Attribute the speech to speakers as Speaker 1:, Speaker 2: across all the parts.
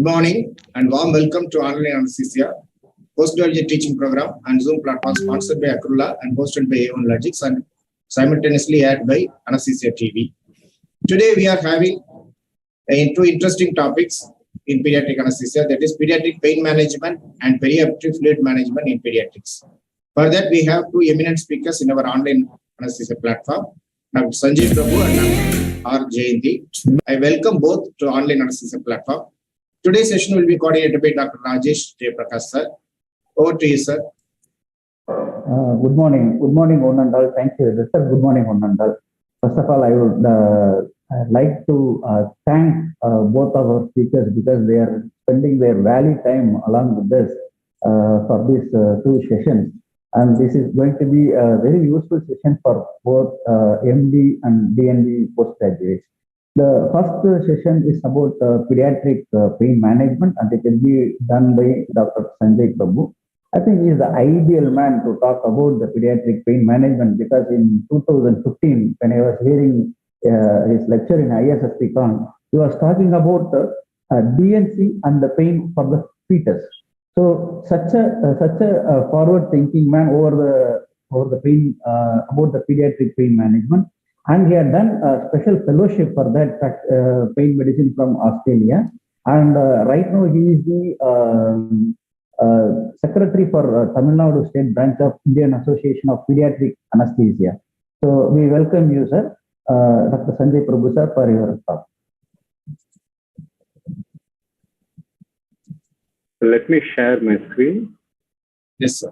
Speaker 1: morning and warm welcome to Online Anaesthesia, postgraduate teaching program and Zoom platform sponsored by Akrula and hosted by Logics and simultaneously aired by Anaesthesia TV. Today we are having two interesting topics in pediatric anesthesia, that is pediatric pain management and perioperative fluid management in pediatrics. For that, we have two eminent speakers in our online anesthesia platform, Dr. SANJAY PRABHU and R. JAYANTHI. I welcome both to online anesthesia platform. Today's session will be coordinated by Dr. Rajesh Jeyaprakash, sir. Over to you, sir.
Speaker 2: Good morning, one and all. Thank you, sir. Good morning, one and all. First of all, I would like to thank both of our speakers because they are spending their valuable time along with us for these two sessions. And this is going to be a very useful session for both MD and DND postgraduates. The first session is about pediatric pain management, and it will be done by Dr. SANJAY PRABHU. I think he is the ideal man to talk about the pediatric pain management because in 2015, when I was hearing his lecture in ISSP Con, he was talking about DNC and the pain for the fetus. So such a forward-thinking man over the pain about the pediatric pain management, and he had done a special fellowship for that pain medicine from Australia. And right now he is the Secretary for Tamil Nadu State Branch of Indian Association of Pediatric Anesthesia. So we welcome you, sir, Dr. SANJAY PRABHU, sir, for your talk.
Speaker 3: Let me share my screen.
Speaker 1: Yes, sir.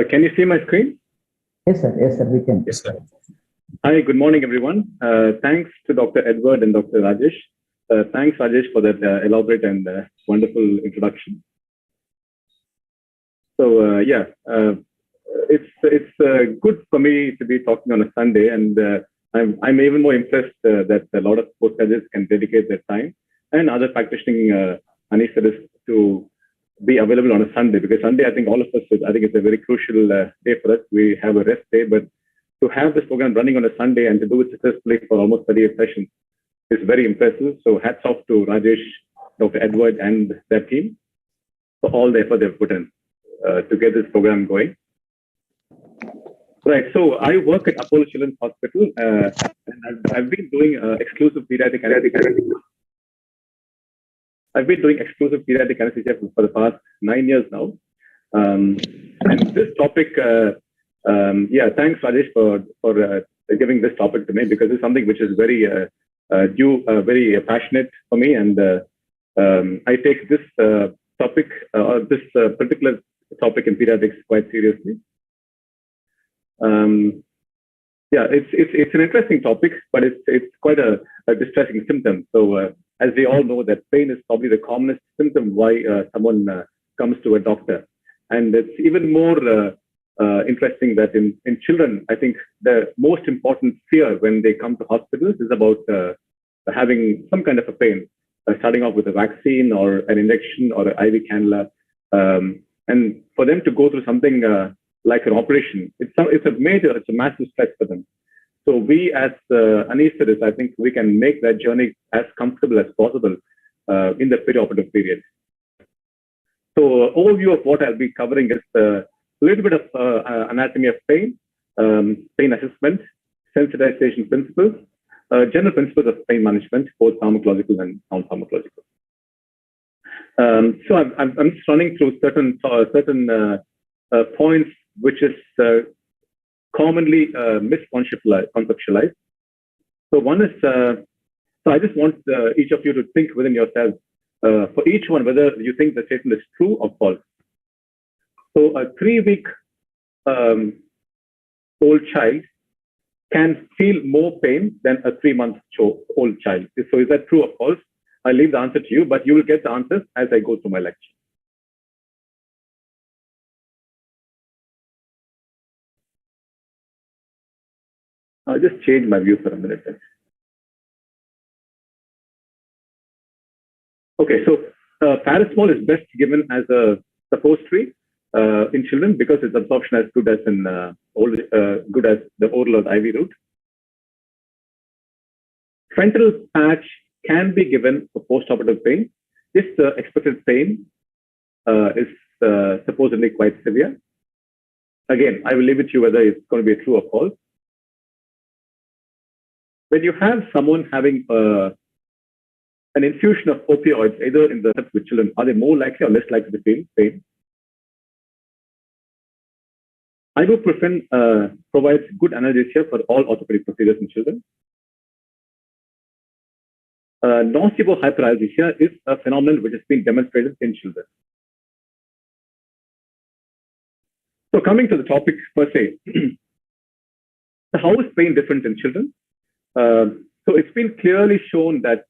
Speaker 3: Can you see my screen?
Speaker 2: Yes, sir. Yes, sir. We can.
Speaker 1: Yes, sir.
Speaker 3: Hi, good morning, everyone. Thanks to Dr. Edward and Dr. Rajesh. Thanks, Rajesh, for that elaborate and wonderful introduction. So, it's good for me to be talking on a Sunday, and I'm even more impressed that a lot of postgraduates can dedicate their time and other practicing anesthetists to be available on a Sunday, because Sunday, I think all of us, I think it's a very crucial day for us. We have a rest day, but to have this program running on a Sunday and to do it successfully for almost 38 sessions is very impressive. So hats off to Rajesh, Dr. Edward, and their team for all the effort they've put in to get this program going. Right, so I work at Apollo Children's Hospital, and I've been doing exclusive pediatric anesthesia. I've been doing exclusive pediatric anesthesia for the past 9 years now. And this topic, thanks Rajesh for giving this topic to me, because it's something which is very very passionate for me, and I take this topic or this particular topic in pediatrics quite seriously. It's an interesting topic, but it's quite a distressing symptom. So as we all know, that pain is probably the commonest symptom why someone comes to a doctor. And it's even more interesting that in children, I think the most important fear when they come to hospitals is about having some kind of a pain, starting off with a vaccine or an injection or an IV cannula. And for them to go through something like an operation, it's a massive stress for them. So we as anesthetists, I think we can make that journey as comfortable as possible in the perioperative period. So overview of what I'll be covering is a little bit of anatomy of pain, pain assessment, sensitization principles, general principles of pain management, both pharmacological and non-pharmacological. So I'm just running through certain points which is commonly misconceptualized. So one is, so I just want each of you to think within yourselves, for each one, whether you think the statement is true or false. So a 3-week old child can feel more pain than a 3-month-old child. So is that true or false? I'll leave the answer to you, but you will get the answers as I go through my lecture. I'll just change my view for a minute. Okay, so paracetamol is best given as a suppository in children because its absorption is good as good as the oral or the IV route. Fentanyl patch can be given for postoperative pain if the expected pain is supposedly quite severe. Again, I will leave it to you whether it's going to be true or false. When you have someone having an infusion of opioids, either in the with children, are they more likely or less likely to feel pain? Ibuprofen provides good analgesia for all orthopedic procedures in children. Nocebo-hyperalgesia is a phenomenon which has been demonstrated in children. So coming to the topic per se, how is pain different in children? So it's been clearly shown that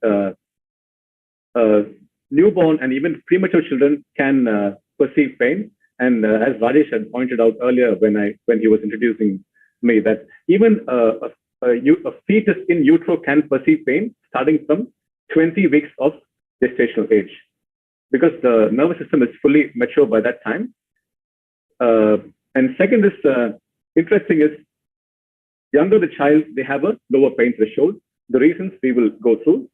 Speaker 3: newborn and even premature children can perceive pain. And as Rajesh had pointed out earlier when he was introducing me, that even a fetus in utero can perceive pain starting from 20 weeks of gestational age, because the nervous system is fully mature by that time. And second is interesting is, younger the child, they have a lower pain threshold. The reasons we will go through.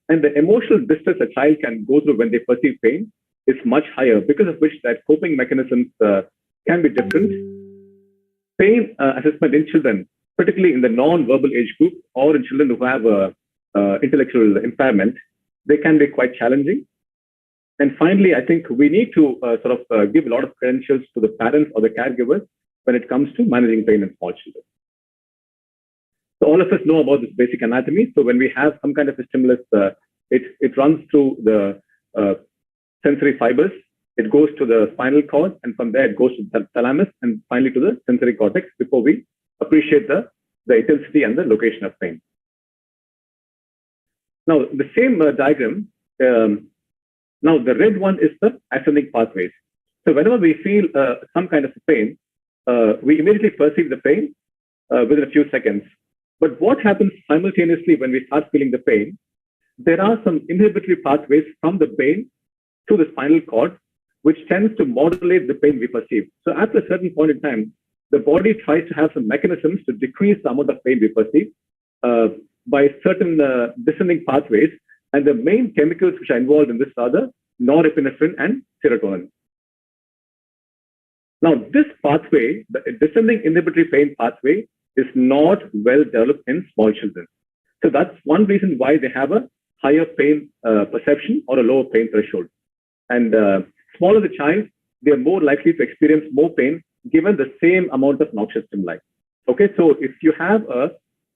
Speaker 3: And the emotional distress a child can go through when they perceive pain is much higher, because of which that coping mechanisms can be different. Pain assessment in children, particularly in the non-verbal age group or in children who have intellectual impairment, they can be quite challenging. And finally, I think we need to give a lot of credentials to the parents or the caregivers when it comes to managing pain in small children. So all of us know about this basic anatomy. So when we have some kind of a stimulus, it runs through the sensory fibers, it goes to the spinal cord, and from there it goes to the thalamus, and finally to the sensory cortex before we appreciate the intensity and the location of pain. Now, the same diagram, now the red one is the ascending pathways. So whenever we feel some kind of pain, we immediately perceive the pain within a few seconds. But what happens simultaneously when we start feeling the pain? There are some inhibitory pathways from the brain to the spinal cord, which tends to modulate the pain we perceive. So after a certain point in time, the body tries to have some mechanisms to decrease the amount of pain we perceive by certain descending pathways. And the main chemicals which are involved in this are the norepinephrine and serotonin. Now, this pathway, the descending inhibitory pain pathway, is not well developed in small children. So that's one reason why they have a higher pain perception or a lower pain threshold. And smaller the child, they are more likely to experience more pain given the same amount of noxious stimuli. Okay, so if you have a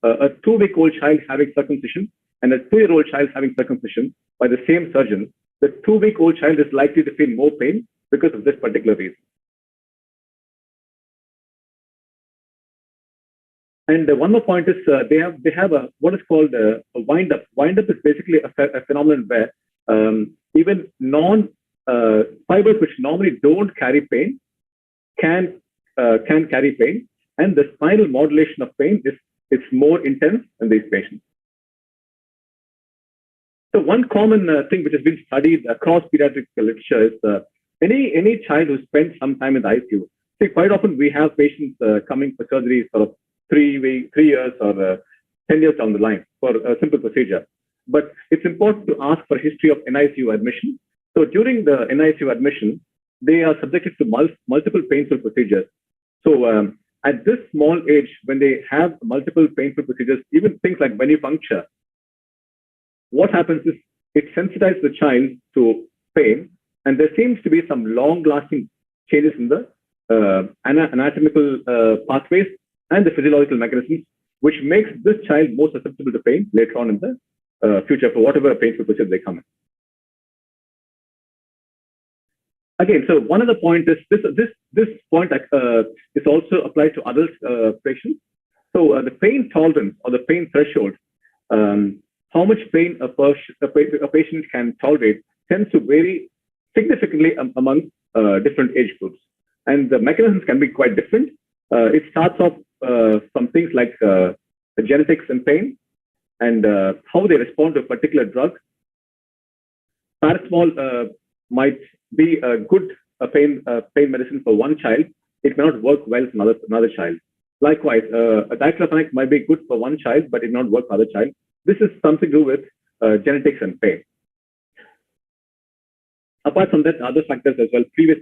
Speaker 3: 2-week-old child having circumcision and a 2-year-old child having circumcision by the same surgeon, the 2-week-old child is likely to feel more pain because of this particular reason. And one more point is they have a what is called a wind up. Wind up is basically a phenomenon where even fibers which normally don't carry pain can carry pain, and the spinal modulation of pain is more intense in these patients. So one common thing which has been studied across pediatric literature is any child who spent some time in the ICU. See, quite often we have patients coming for surgery sort of 3 years or 10 years down the line for a simple procedure. But it's important to ask for history of NICU admission. So during the NICU admission, they are subjected to multiple painful procedures. So at this small age, when they have multiple painful procedures, even things like venipuncture, what happens is it sensitizes the child to pain, and there seems to be some long-lasting changes in the anatomical pathways and the physiological mechanisms, which makes this child more susceptible to pain later on in the future for whatever painful procedure they come in. Again, so one other point is this point is also applied to adult patients. So the pain tolerance or the pain threshold, how much pain a patient can tolerate tends to vary significantly among different age groups. And the mechanisms can be quite different. It starts off from things like the genetics in pain and how they respond to a particular drug. Paracetamol might be a good pain medicine for one child, it may not work well for another child. Likewise, a diclofenac might be good for one child, but it may not work for other child. This is something to do with genetics and pain. Apart from that, other factors as well, previous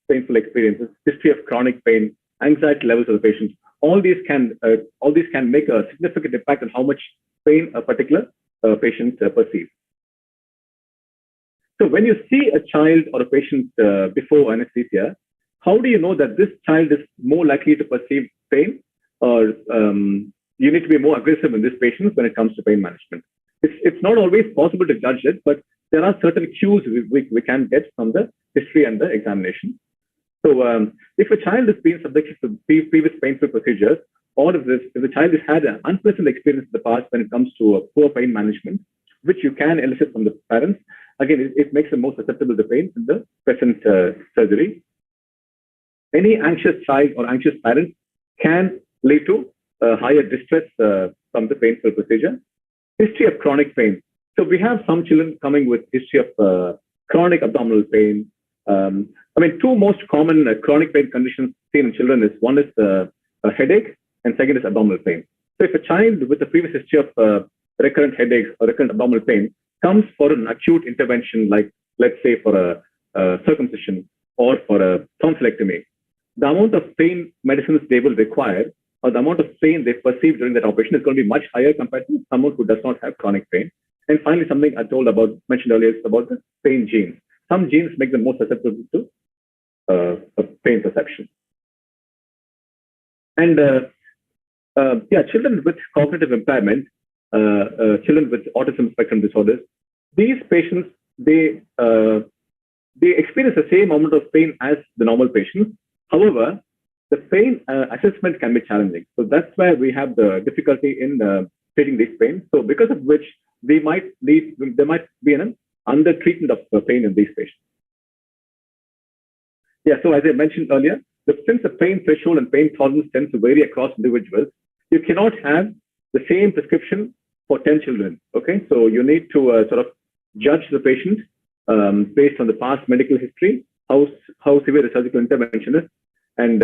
Speaker 3: painful experiences, history of chronic pain, anxiety levels of the patient, all these can make a significant impact on how much pain a particular patient perceives. So when you see a child or a patient before anesthesia, how do you know that this child is more likely to perceive pain, or you need to be more aggressive in this patient when it comes to pain management? It's not always possible to judge it, but there are certain cues we can get from the history and the examination. So if a child has been subjected to previous painful procedures, or if the child has had an unpleasant experience in the past when it comes to poor pain management, which you can elicit from the parents, again, it makes them more susceptible to pain in the present surgery. Any anxious child or anxious parent can lead to higher distress from the painful procedure. History of chronic pain. So we have some children coming with history of chronic abdominal pain. Two most common chronic pain conditions seen in children is one is a headache, and second is abdominal pain. So if a child with a previous history of recurrent headaches or recurrent abdominal pain comes for an acute intervention, like let's say for a circumcision or for a tonsillectomy, the amount of pain medicines they will require, or the amount of pain they perceive during that operation, is going to be much higher compared to someone who does not have chronic pain. And finally, something I mentioned earlier is about the pain genes. Some genes make them more susceptible to pain perception. And children with cognitive impairment, children with autism spectrum disorders, these patients, they experience the same amount of pain as the normal patients. However, the pain assessment can be challenging. So that's where we have the difficulty in treating this pain. So because of which there might be an under treatment of pain in these patients. Yeah, so as I mentioned earlier, since the pain threshold and pain tolerance tends to vary across individuals, you cannot have the same prescription for 10 children. Okay, so you need to sort of judge the patient based on the past medical history, how severe the surgical intervention is, and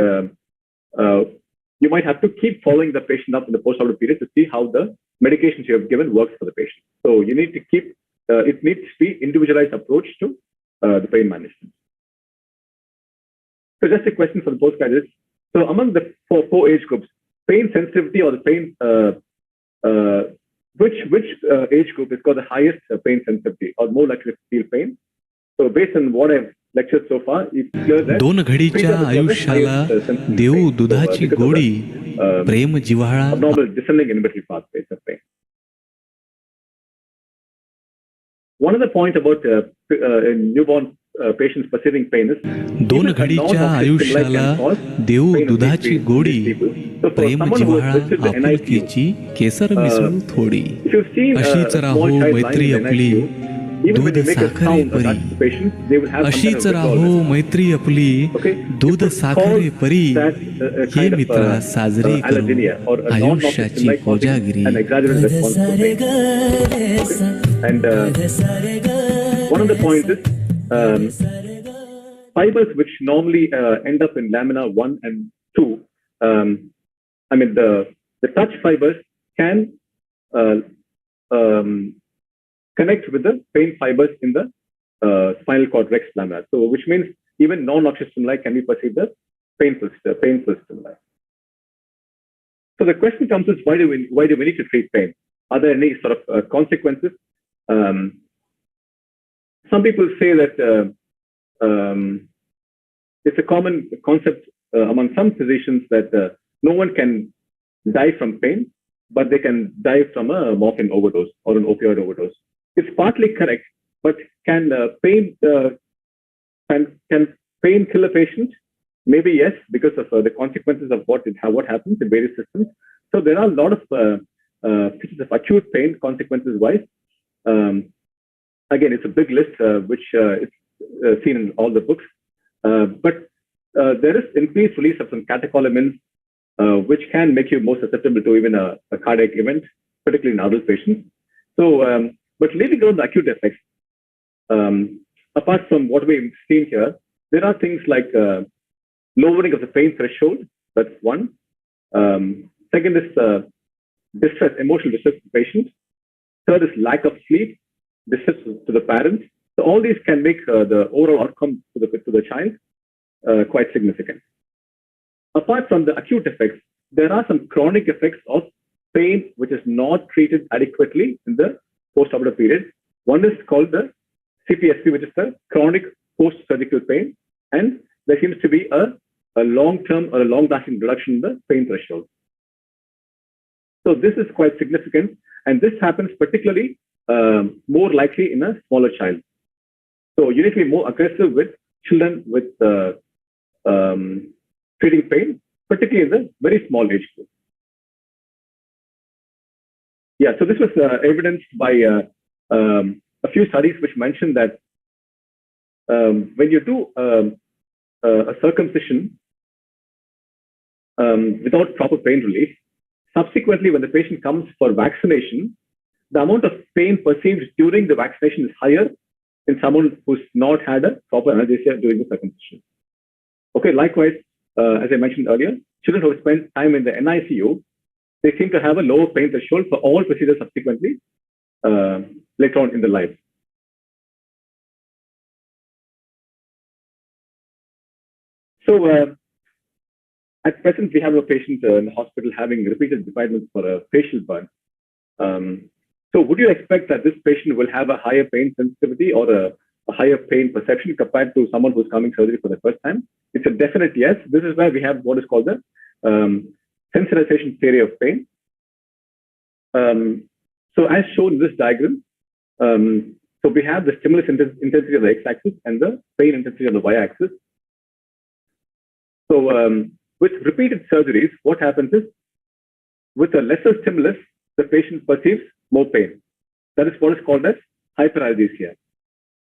Speaker 3: you might have to keep following the patient up in the post-operative period to see how the medications you have given works for the patient. So you need to keep, it needs to be individualized approach to the pain management. So just a question for the postgraduates. So among the four age groups, pain sensitivity or the pain, which age group has got the highest pain sensitivity or more likely to feel pain? So based on what I've lectured so far, it's clear that
Speaker 4: दोन घडीच्या आयुष्याला देऊ दुधाची गोडी प्रेम जिव्हाळा
Speaker 3: abnormal descending inhibitory pathways of pain. One other point about newborn patients perceiving pain is
Speaker 4: दोन घडीच्या आयुष्याला देऊ दुधाची गोडी प्रेम जिव्हाळा आपुलकीची केसर मिसळू थोडी अशीच राहो मैत्री आपली दूध साखरे परी अशीच राहो मैत्री आपली दूध साखरे परी हे मित्रा साजरी करू आयुष्याची Kojagiri.
Speaker 3: And one of the points is fibers which normally end up in lamina 1 and 2. The touch fibers can connect with the pain fibers in the spinal cord rex lamina. So, which means even non-noxious stimuli can be perceived as painful stimuli. So the question comes is why do we need to treat pain? Are there any sort of consequences? Some people say that it's a common concept among some physicians that no one can die from pain, but they can die from a morphine overdose or an opioid overdose. It's partly correct, but can pain kill a patient? Maybe yes, because of the consequences of what happens in various systems. So there are a lot of features of acute pain consequences wise. Again, it's a big list which is seen in all the books. But there is increased release of some catecholamines, which can make you more susceptible to even a cardiac event, particularly in adult patients. So, but leaving out the acute effects, apart from what we've seen here, there are things like lowering of the pain threshold. That's one. Second is distress, emotional distress to the patient. Third is lack of sleep, distress to the parents. So all these can make the overall outcome to the child quite significant. Apart from the acute effects, there are some chronic effects of pain which is not treated adequately in the post-operative period. One is called the CPSP, which is the chronic post-surgical pain, and there seems to be a long-term or a long-lasting reduction in the pain threshold. So this is quite significant, and this happens particularly more likely in a smaller child. So you need to be more aggressive with children with treating pain, particularly in the very small age group. Yeah, so this was evidenced by a few studies which mentioned that when you do a circumcision without proper pain relief, subsequently when the patient comes for vaccination, the amount of pain perceived during the vaccination is higher in someone who's not had a proper anesthesia during the circumcision. Okay, likewise, as I mentioned earlier, children who have spent time in the NICU, they seem to have a lower pain threshold for all procedures subsequently later on in the life. So at present, we have a patient in the hospital having repeated debridements for a facial burn. So would you expect that this patient will have a higher pain sensitivity or a higher pain perception compared to someone who's coming surgery for the first time? It's a definite yes. This is where we have what is called the sensitization theory of pain. So as shown in this diagram, so we have the stimulus intensity of the x-axis and the pain intensity of the y-axis. So with repeated surgeries, what happens is, with a lesser stimulus, the patient perceives more pain. That is what is called as hyperanesthesia.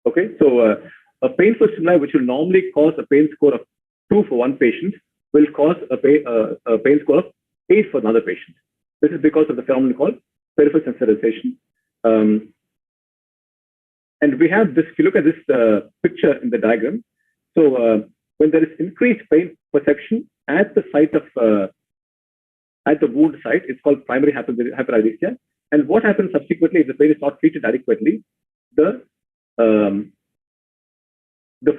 Speaker 3: Okay, so a painful stimuli which will normally cause a pain score of 2 for one patient will cause a pain score of 8 for another patient. This is because of the phenomenon called peripheral sensitization. And we have this, if you look at this picture in the diagram, so when there is increased pain perception at the site of, at the wound site, it's called primary hyperanesthesia. And what happens subsequently if the pain is not treated adequately, the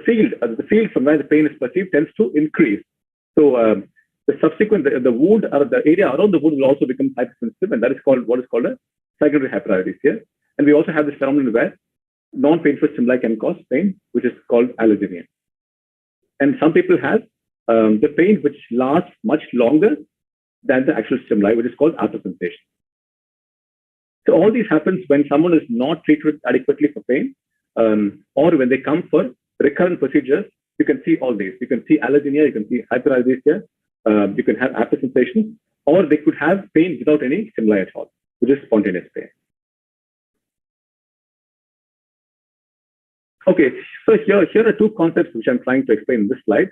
Speaker 3: field from where the pain is perceived tends to increase. So the subsequent, the wound or the area around the wound will also become hypersensitive, and that is called what is called a secondary hyperanesthesia. And we also have this phenomenon where non-painful stimuli can cause pain, which is called allodynia. And some people have the pain which lasts much longer than the actual stimuli, which is called aftersensation. So all these happens when someone is not treated adequately for pain, or when they come for recurrent procedures. You can see all these. You can see allodynia, you can see hyperanesthesia, you can have aftersensation, or they could have pain without any stimuli at all, which is spontaneous pain. Okay, so here are two concepts which I'm trying to explain in this slide.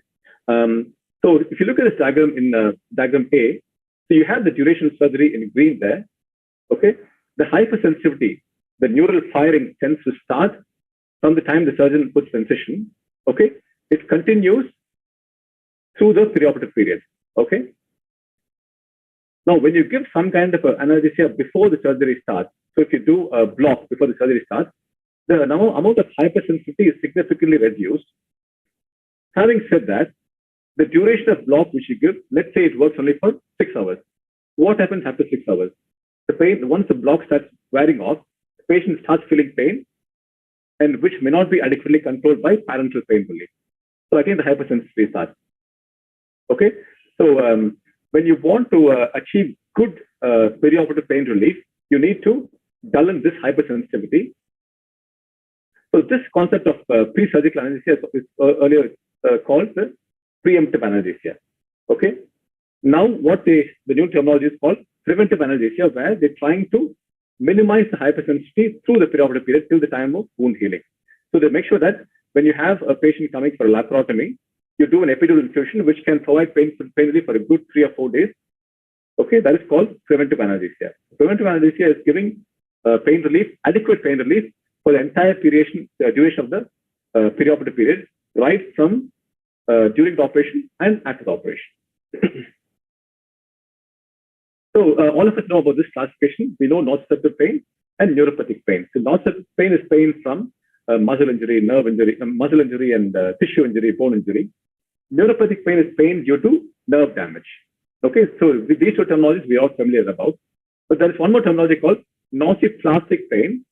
Speaker 3: So if you look at this diagram in diagram A, so you have the duration of surgery in green there. Okay, the hypersensitivity, the neural firing tends to start from the time the surgeon puts the incision. Okay, it continues through the perioperative period. Okay. Now, when you give some kind of anesthesia before the surgery starts, so if you do a block before the surgery starts, the amount of hypersensitivity is significantly reduced. Having said that, the duration of block which you give, let's say it works only for 6 hours. What happens after 6 hours? The pain, once the block starts wearing off, the patient starts feeling pain, and which may not be adequately controlled by parenteral pain relief. So again, the hypersensitivity starts. Okay, so when you want to achieve good perioperative pain relief, you need to dullen this hypersensitivity. So this concept of pre-surgical anesthesia is earlier called the preemptive anesthesia. Okay, now what the new terminology is called preventive anesthesia, where they're trying to minimize the hypersensitivity through the perioperative period till the time of wound healing. So they make sure that when you have a patient coming for a laparotomy, you do an epidural infusion which can provide pain relief for a good 3 or 4 days. Okay, that is called preventive anesthesia. Preventive anesthesia is giving pain relief, adequate pain relief for the entire duration of the perioperative period, right from during the operation and after the operation. So all of us know about this classification. We know nociceptive pain and neuropathic pain. So nociceptive pain is pain from muscle injury, nerve injury, muscle injury and tissue injury, bone injury. Neuropathic pain is pain due to nerve damage. Okay, so with these two terminologies we are all familiar about. But there is one more terminology called nociplastic pain.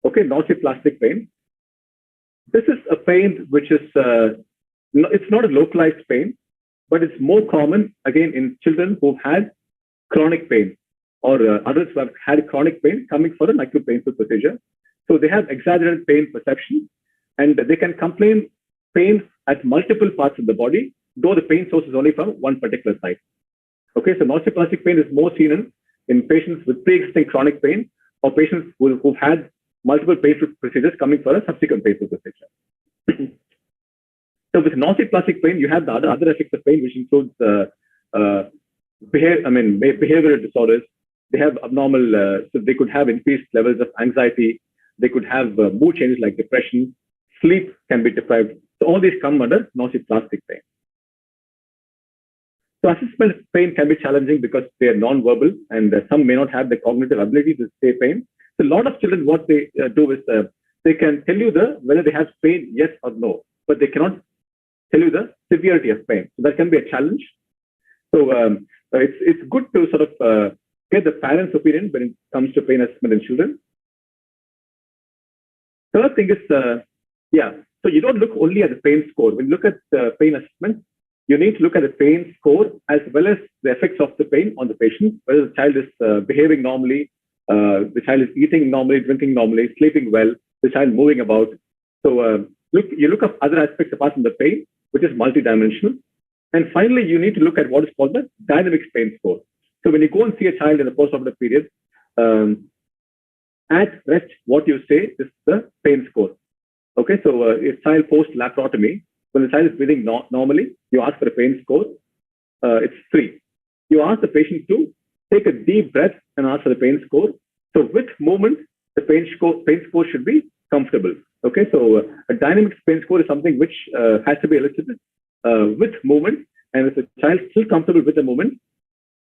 Speaker 3: Okay, nociplastic pain. This is a pain which is, it's not a localized pain, but it's more common again in children who've had chronic pain or adults who have had chronic pain coming for an acute painful procedure. So they have exaggerated pain perception and they can complain pain at multiple parts of the body, though the pain source is only from one particular site. Okay, so nociplastic pain is more seen in patients with pre-existing chronic pain or patients who've had multiple painful procedures coming for a subsequent painful procedure. So with nociplastic pain, you have the other effects of pain, which includes behavioral disorders. They have abnormal, so they could have increased levels of anxiety. They could have mood changes like depression. Sleep can be deprived. So all these come under nociplastic pain. So assessment of pain can be challenging because they are non-verbal and some may not have the cognitive ability to say pain. So a lot of children, what they do is they can tell you whether they have pain, yes or no, but they cannot tell you the severity of pain. So that can be a challenge. So it's good to sort of get the parents' opinion when it comes to pain assessment in children. Third thing is, so you don't look only at the pain score. When you look at the pain assessment, you need to look at the pain score as well as the effects of the pain on the patient, whether the child is behaving normally, the child is eating normally, drinking normally, sleeping well, the child moving about. So you look at other aspects apart from the pain, which is multidimensional. And finally, you need to look at what is called the dynamic pain score. So when you go and see a child in the postoperative period, at rest, what you say is the pain score. Okay, so if child post laparotomy, when the child is breathing normally, you ask for a pain score. It's 3. You ask the patient to take a deep breath and ask for the pain score. So with movement, the pain score should be comfortable. Okay, so a dynamic pain score is something which has to be elicited with movement, and if the child is still comfortable with the movement,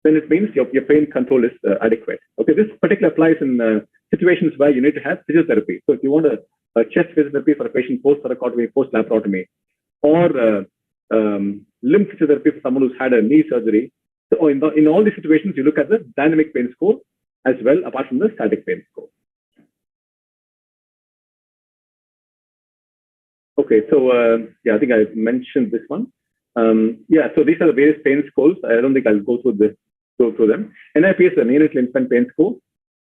Speaker 3: then it means your pain control is adequate. Okay, this particularly applies in situations where you need to have physiotherapy. So if you want a chest physiotherapy for a patient post-thoracotomy, post-laparotomy, or limb physiotherapy for someone who's had a knee surgery. So in all these situations, you look at the dynamic pain score as well, apart from the static pain score. Okay, so I think I mentioned this one. So these are the various pain scores. I don't think I'll go through them. NIP is the neonatal infant pain score.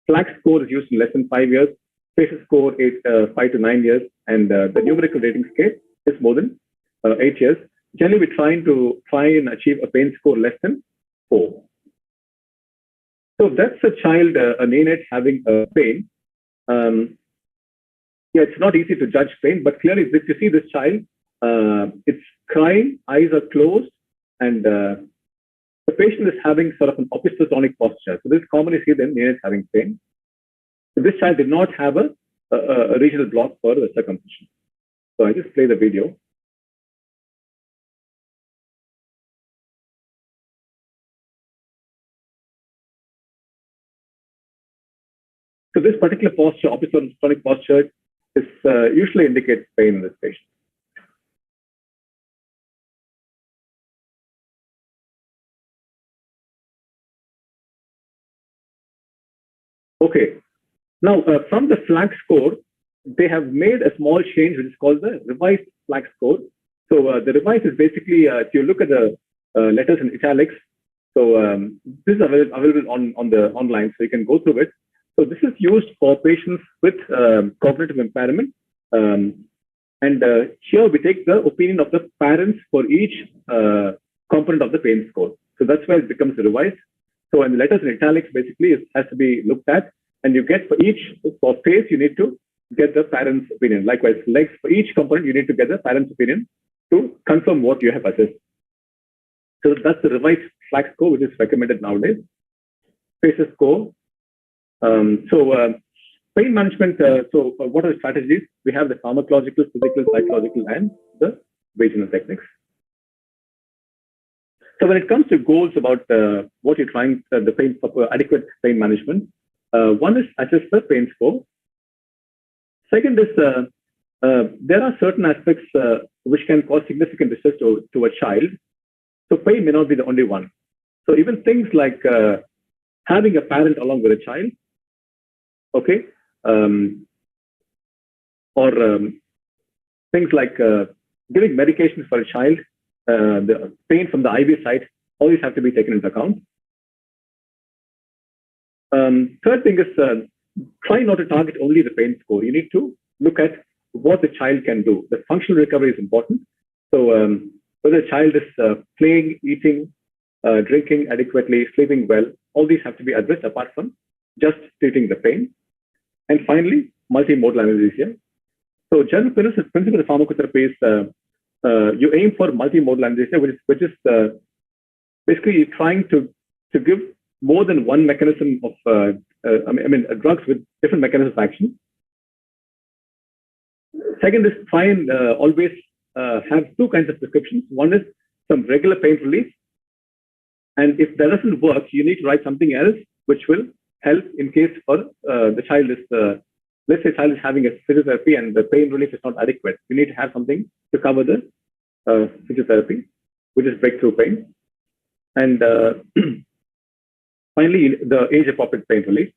Speaker 3: FLAC score is used in less than 5 years. FACES score 5 to 9 years, and the numerical rating scale is more than 8 years. Generally, we're try and achieve a pain score less than 4. So that's a child, a neonate having a pain. It's not easy to judge pain, but clearly, if you see this child, it's crying, eyes are closed, and the patient is having sort of an opistotonic posture. So this is commonly seen in neonates having pain. So this child did not have a regional block for the circumcision. So I just play the video. So this particular posture, opistotonic posture, is usually indicates pain in this patient. Okay. Now, from the FLAC score, they have made a small change, which is called the revised FLAC score. So the revised is basically, if you look at the letters in italics, so this is available on the online, so you can go through it. So this is used for patients with cognitive impairment. And here we take the opinion of the parents for each component of the pain score. So that's why it becomes revised. So in the letters in italics, basically, it has to be looked at. And you get for face, you need to get the parent's opinion. Likewise, legs, for each component, you need to get the parent's opinion to confirm what you have assessed. So that's the revised FLAC score, which is recommended nowadays. Faces score. Pain management, what are the strategies? we have the pharmacological, physical, psychological, and the vaginal techniques. So when it comes to goals about what you're trying, the pain, adequate pain management, one is assess the pain score. Second is there are certain aspects which can cause significant distress to a child. So pain may not be the only one. So even things like having a parent along with a child, okay, or things like giving medications for a child, the pain from the IV side, always have to be taken into account. Third thing is try not to target only the pain score. You need to look at what the child can do. The functional recovery is important. So whether the child is playing, eating, drinking adequately, sleeping well, all these have to be addressed apart from just treating the pain. And finally, multimodal anesthesia. So general principle of pharmacotherapy is you aim for multimodal anesthesia, which is basically trying to give more than one mechanism of, drugs with different mechanisms of action. Second is try and always have two kinds of prescriptions. One is some regular pain relief. And if that doesn't work, you need to write something else which will help in case for the child is, let's say child is having a physiotherapy and the pain relief is not adequate. You need to have something to cover the physiotherapy, which is breakthrough pain. And finally, the age-appropriate pain relief.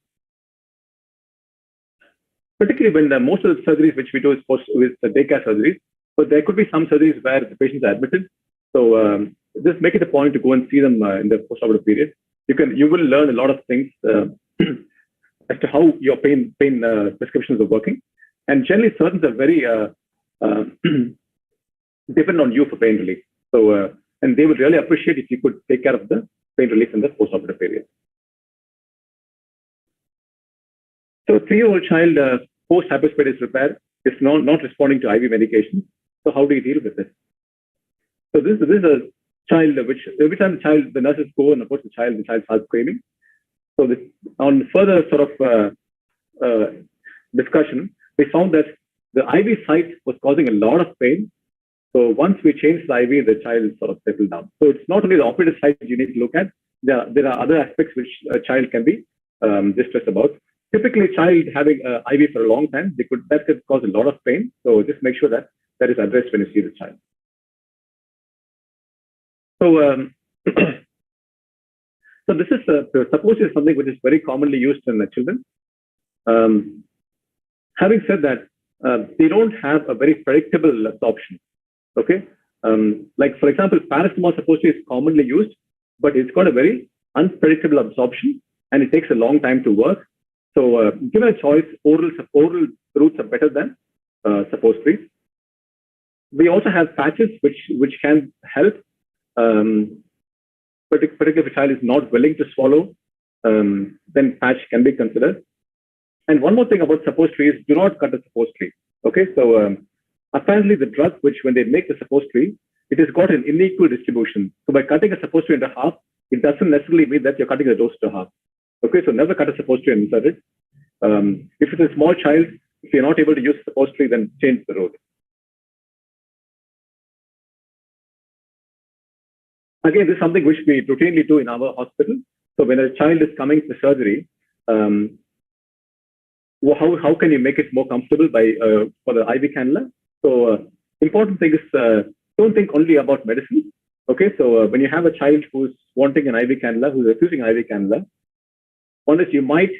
Speaker 3: Particularly when most of the surgeries which we do is with the daycare surgeries, but there could be some surgeries where the patients are admitted. So just make it a point to go and see them in the postoperative period. You will learn a lot of things as to how your pain prescriptions are working. And generally, surgeons are very depend on you for pain relief. So and they would really appreciate if you could take care of the pain relief in the postoperative period. So 3-year-old child post-hypospadias repair is not responding to IV medication. So how do you deal with this? So this is a child which every time the nurses go and approach the child starts screaming. So this, on further sort of discussion, we found that the IV site was causing a lot of pain. So once we changed the IV, the child sort of settled down. So it's not only the operative site you need to look at. There are other aspects which a child can be distressed about. Typically, a child having IV for a long time, that could cause a lot of pain. So just make sure that that is addressed when you see the child. So, so this is suppose is something which is very commonly used in the children. Having said that, they don't have a very predictable absorption. Okay, like for example, paracetamol supposedly is commonly used, but it's got a very unpredictable absorption, and it takes a long time to work. So, given a choice, oral routes are better than suppositories. We also have patches which can help. Particularly if a child is not willing to swallow, then patch can be considered. And one more thing about suppositories, do not cut a suppository. Okay, so apparently the drug which when they make the suppository, it has got an unequal distribution. So by cutting a suppository into half, it doesn't necessarily mean that you're cutting the dose to half. Okay, so never cut a suppository and insert it. If it's a small child, if you're not able to use suppository, then change the route. Again, this is something which we routinely do in our hospital. So when a child is coming to surgery, how can you make it more comfortable for the IV cannula? So important thing is don't think only about medicine. Okay, so when you have a child who's wanting an IV cannula, who's refusing an IV cannula, one is you might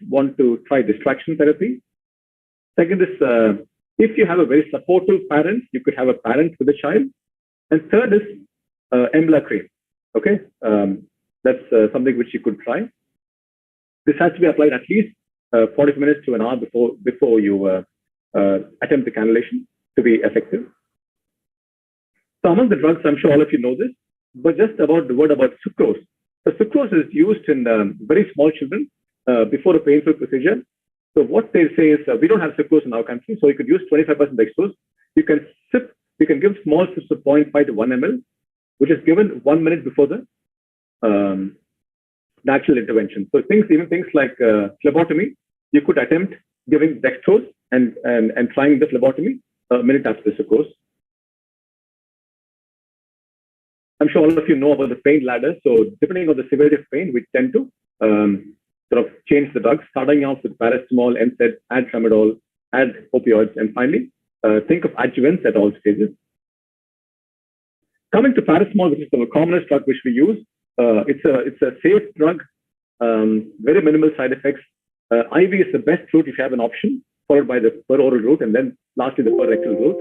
Speaker 3: want to try distraction therapy. Second is if you have a very supportive parent, you could have a parent with a child. And third is Embla cream. Okay, that's something which you could try. This has to be applied at least 45 minutes to an hour before you attempt the cannulation to be effective. So among the drugs, I'm sure all of you know this, but just about the word about sucrose. So sucrose is used in very small children before a painful procedure. So what they say is we don't have sucrose in our country, so you could use 25% dextrose. You can give small sips of 0.5 to 1 ml, which is given 1 minute before the actual intervention. So even things like phlebotomy, you could attempt giving dextrose and trying the phlebotomy a minute after this, of course. I'm sure all of you know about the pain ladder. So depending on the severity of pain, we tend to sort of change the drugs, starting out with paracetamol, NSAID, add tramadol, add opioids, and finally think of adjuvants at all stages. Coming to paracetamol, which is the commonest drug which we use, it's a safe drug, very minimal side effects. IV is the best route if you have an option, followed by the per oral route, and then lastly the per rectal route.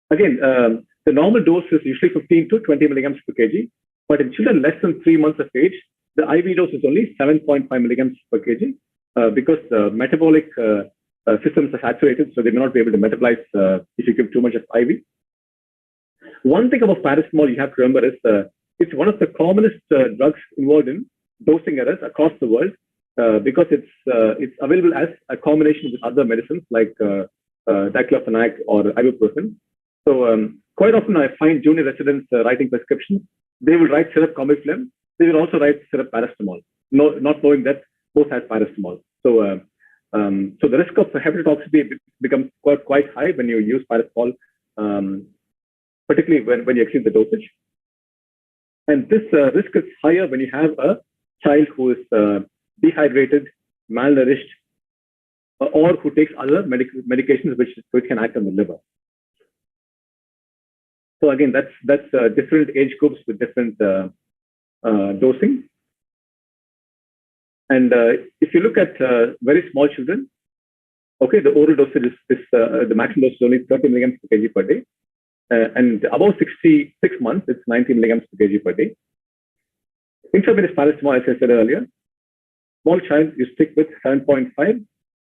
Speaker 3: Again, the normal dose is usually 15 to 20 milligrams per kg, but in children less than 3 months of age, the IV dose is only 7.5 milligrams per kg because the metabolic systems are saturated, so they may not be able to metabolize if you give too much of IV. One thing about paracetamol you have to remember is it's one of the commonest drugs involved in dosing errors across the world because it's available as a combination with other medicines like diclofenac or ibuprofen. So quite often I find junior residents writing prescriptions. They will write syrup Comiflem. They will also write syrup paracetamol, not knowing that both has paracetamol. So so the risk of hepatotoxicity becomes quite high when you use paracetamol, particularly when you exceed the dosage. And this risk is higher when you have a child who is dehydrated, malnourished, or who takes other medications which can act on the liver. So again, that's different age groups with different dosing. And if you look at very small children, okay, the oral dosage is the maximum dose is only 30 milligrams per kg per day. And above 66 months, it's 90 milligrams per kg per day. Intravenous paracetamol, as I said earlier, small child, you stick with 7.5.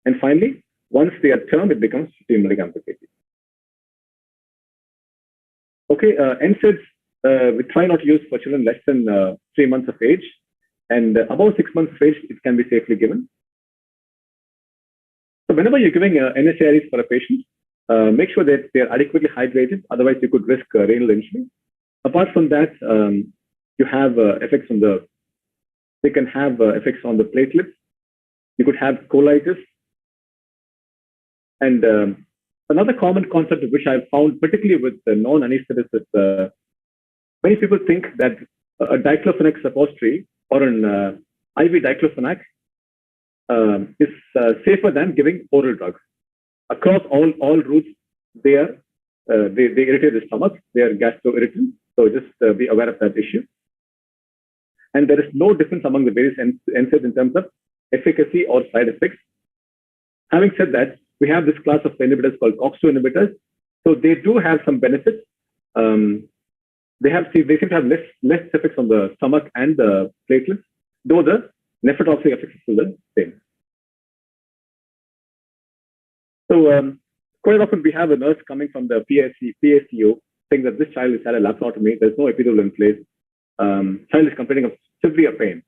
Speaker 3: And finally, once they are term, it becomes 15 milligrams per kg. Okay, NSAIDs, we try not to use for children less than 3 months of age. And above 6 months of age, it can be safely given. So whenever you're giving NSAIDs for a patient, make sure that they are adequately hydrated. Otherwise, you could risk renal injury. Apart from that, you have effects on they can have effects on the platelets. You could have colitis. And another common concept which I've found, particularly with the non-anesthetists, is many people think that a diclofenac suppository or an IV diclofenac is safer than giving oral drugs. Across all routes, they irritate the stomach. They are gastroirritants. So just be aware of that issue. And there is no difference among the various NSAIDs in terms of efficacy or side effects. Having said that, we have this class of inhibitors called COX-2 inhibitors. So they do have some benefits. They seem to have less effects on the stomach and the platelets, though the nephrotoxic effects are still the same. So quite often we have a nurse coming from the PACO saying that this child has had a laparotomy. There's no epidural in place. Child is complaining of severe pain.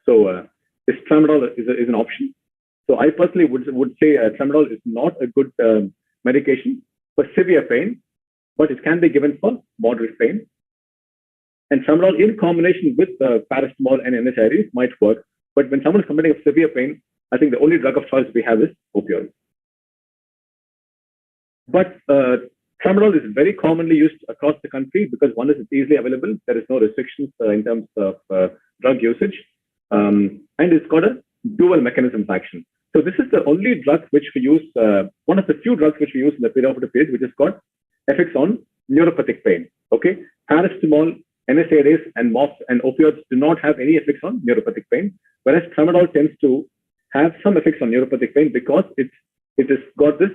Speaker 3: So this tramadol is an option. So I personally would say tramadol is not a good medication for severe pain, but it can be given for moderate pain. And tramadol in combination with paracetamol and NSAIDs might work. But when someone is complaining of severe pain, I think the only drug of choice we have is opioids. But tramadol is very commonly used across the country because one is it's easily available. There is no restrictions in terms of drug usage. And it's got a dual mechanism of action. So this is the only drug which we use, one of the few drugs which we use in the perioperative period, which has got effects on neuropathic pain. Okay, paracetamol, NSAIDs, and MOFs and opioids do not have any effects on neuropathic pain, whereas tramadol tends to have some effects on neuropathic pain because it has got this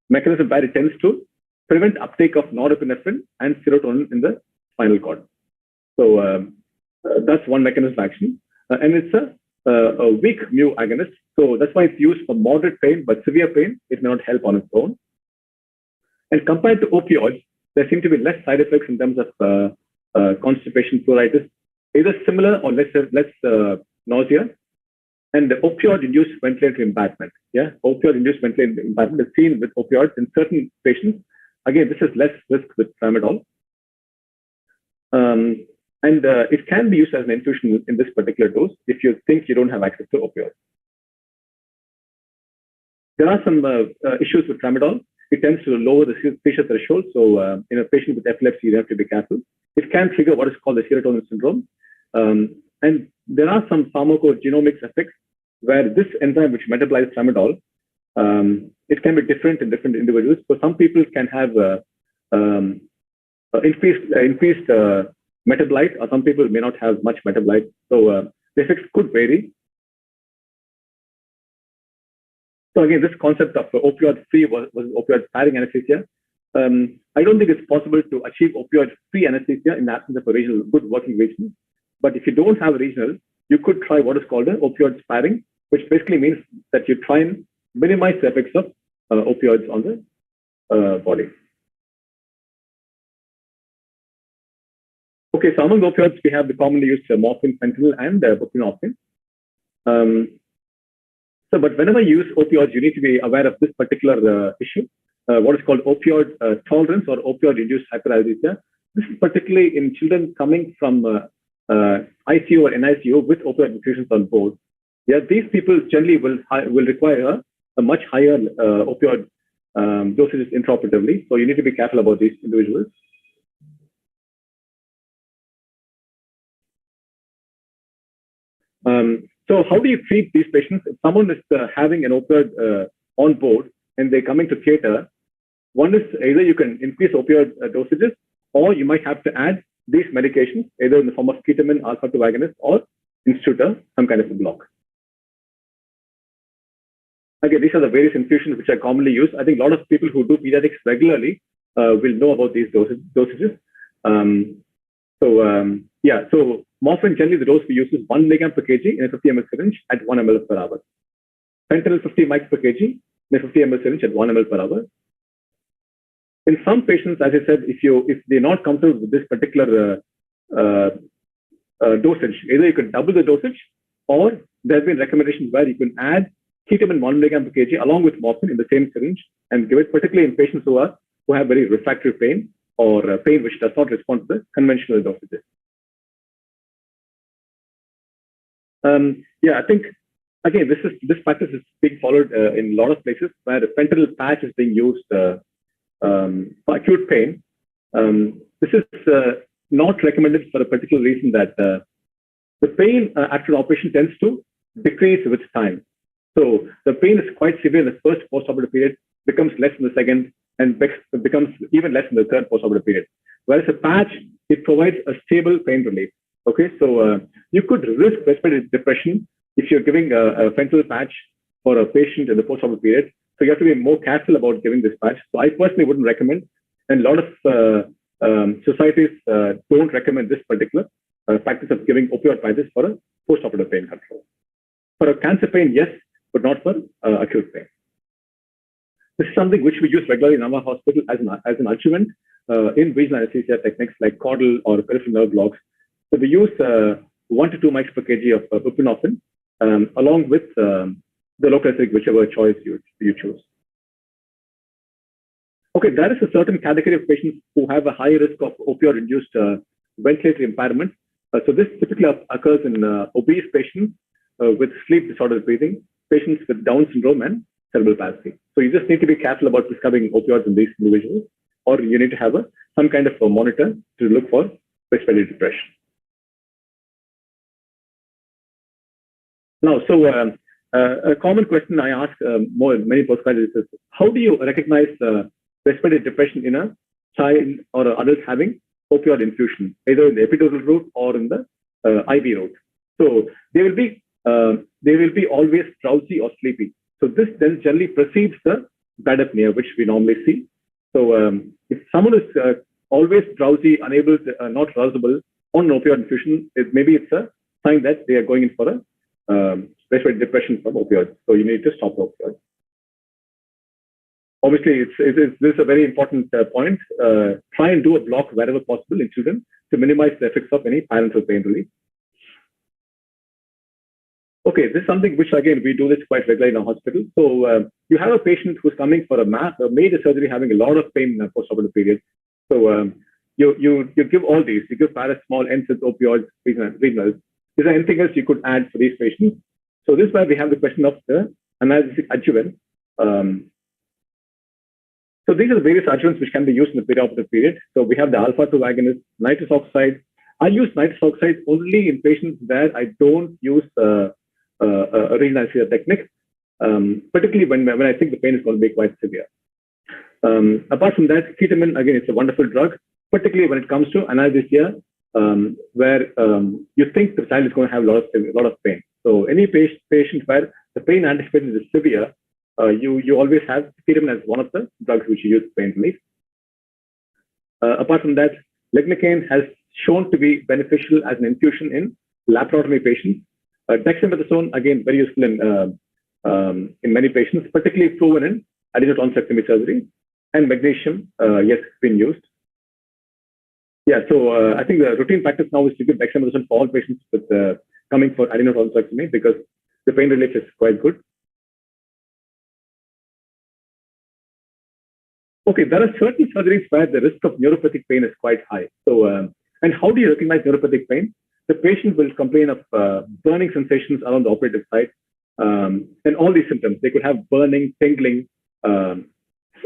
Speaker 3: mechanism where it tends to prevent uptake of norepinephrine and serotonin in the spinal cord. So that's one mechanism of action, and it's a weak mu agonist. So that's why it's used for moderate pain, but severe pain, it may not help on its own. And compared to opioids, there seem to be less side effects in terms of constipation, pruritus, either similar or less nausea. And the opioid-induced ventilator impairment. Yeah, opioid-induced ventilator impairment is seen with opioids in certain patients. Again, this is less risk with tramadol. And it can be used as an infusion in this particular dose if you think you don't have access to opioids. There are some issues with tramadol. It tends to lower the seizure threshold. So in a patient with epilepsy, you have to be careful. It can trigger what is called the serotonin syndrome. And there are some pharmacogenomics effects where this enzyme, which metabolizes tramadol, it can be different in different individuals. So some people can have increased metabolite, or some people may not have much metabolite. So the effects could vary. So again, this concept of opioid-free was opioid-sparing anesthesia. I don't think it's possible to achieve opioid-free anesthesia in the absence of a regional, good working regional. But if you don't have a regional, you could try what is called an opioid-sparing, which basically means that you try and minimize the effects of opioids on the body. Okay, so among the opioids, we have the commonly used morphine, fentanyl, and buprenorphine. But whenever you use opioids, you need to be aware of this particular issue, what is called opioid tolerance or opioid-induced hyperalgesia. This is particularly in children coming from ICU or NICU with opioid infusions on board. Yeah, these people generally will require a much higher opioid dosages intraoperatively. So you need to be careful about these individuals. So how do you treat these patients? If someone is having an opioid on board and they're coming to theater, one is either you can increase opioid dosages, or you might have to add these medications, either in the form of ketamine, alpha-2 agonist, or Instituta, some kind of a block. Again, these are the various infusions which are commonly used. I think a lot of people who do pediatrics regularly will know about these dosages. So morphine, generally the dose we use is 1 milligram per kg in a 50 ml syringe at 1 ml per hour. Fentanyl 50 mics per kg in a 50 ml syringe at 1 ml per hour. In some patients, as I said, if they're not comfortable with this particular dosage, either you can double the dosage, or there have been recommendations where you can add ketamine 1 milligram per kg along with morphine in the same syringe and give it, particularly in patients who have very refractory pain or pain which does not respond to the conventional dosages. I think again this practice is being followed in a lot of places where the fentanyl patch is being used for acute pain. This is not recommended for a particular reason that the pain after an operation tends to decrease with time. So the pain is quite severe in the first postoperative period, becomes less in the second, and becomes even less in the third postoperative period. Whereas a patch, it provides a stable pain relief. Okay, so you could risk respiratory depression if you're giving a fentanyl patch for a patient in the postoperative period. So you have to be more careful about giving this patch. So I personally wouldn't recommend, and a lot of societies don't recommend this particular practice of giving opioid patches for a postoperative pain control. For a cancer pain, yes, but not for acute pain. This is something which we use regularly in our hospital as an adjuvant in regional anesthesia techniques like caudal or peripheral nerve blocks. So we use 1 to 2 mics per kg of buprenorphine along with the local anesthetic, whichever choice you choose. Okay, there is a certain category of patients who have a high risk of opioid-induced ventilatory impairment. So this typically occurs in obese patients with sleep disordered breathing, patients with Down syndrome and cerebral palsy. So you just need to be careful about prescribing opioids in these individuals, or you need to have some kind of a monitor to look for respiratory depression. Now, so a common question I ask many postgraduates is, how do you recognize respiratory depression in a child or adult having opioid infusion, either in the epidural route or in the IV route? So they will be always drowsy or sleepy. So this then generally precedes the bed apnea, which we normally see. So if someone is always drowsy, unable, not rousable on an opioid infusion, maybe it's a sign that they are going in for a respiratory depression from opioids. So you need to stop the opioids. Obviously, this is a very important point. Try and do a block wherever possible in children to minimize the effects of any parental pain relief. Okay, this is something which, again, we do this quite regularly in our hospital. So you have a patient who's coming for a major surgery, having a lot of pain in a postoperative period. So you give all these. You give paracetamol, NSAIDs, opioids, renals. Is there anything else you could add for these patients? So this is where we have the question of the analgesic adjuvant. So these are the various adjuvants which can be used in the perioperative period. So we have the alpha-2 agonist, nitrous oxide. I use nitrous oxide only in patients where I don't use a regional anesthesia technique, particularly when I think the pain is going to be quite severe. Apart from that, ketamine, again, it's a wonderful drug, particularly when it comes to anesthesia, where you think the child is going to have a lot of pain. So any patient where the pain anticipated is severe, you always have ketamine as one of the drugs which you use for pain relief. Apart from that, lignocaine has shown to be beneficial as an infusion in laparotomy patients. Dexamethasone, again, very useful in many patients, particularly proven in adenotonsillectomy surgery. And magnesium, yes, been used. Yeah, so I think the routine practice now is to give dexamethasone for all patients with coming for adenotonsillectomy because the pain relief is quite good. Okay, there are certain surgeries where the risk of neuropathic pain is quite high. So, and how do you recognize neuropathic pain? The patient will complain of burning sensations around the operative site, and all these symptoms. They could have burning, tingling,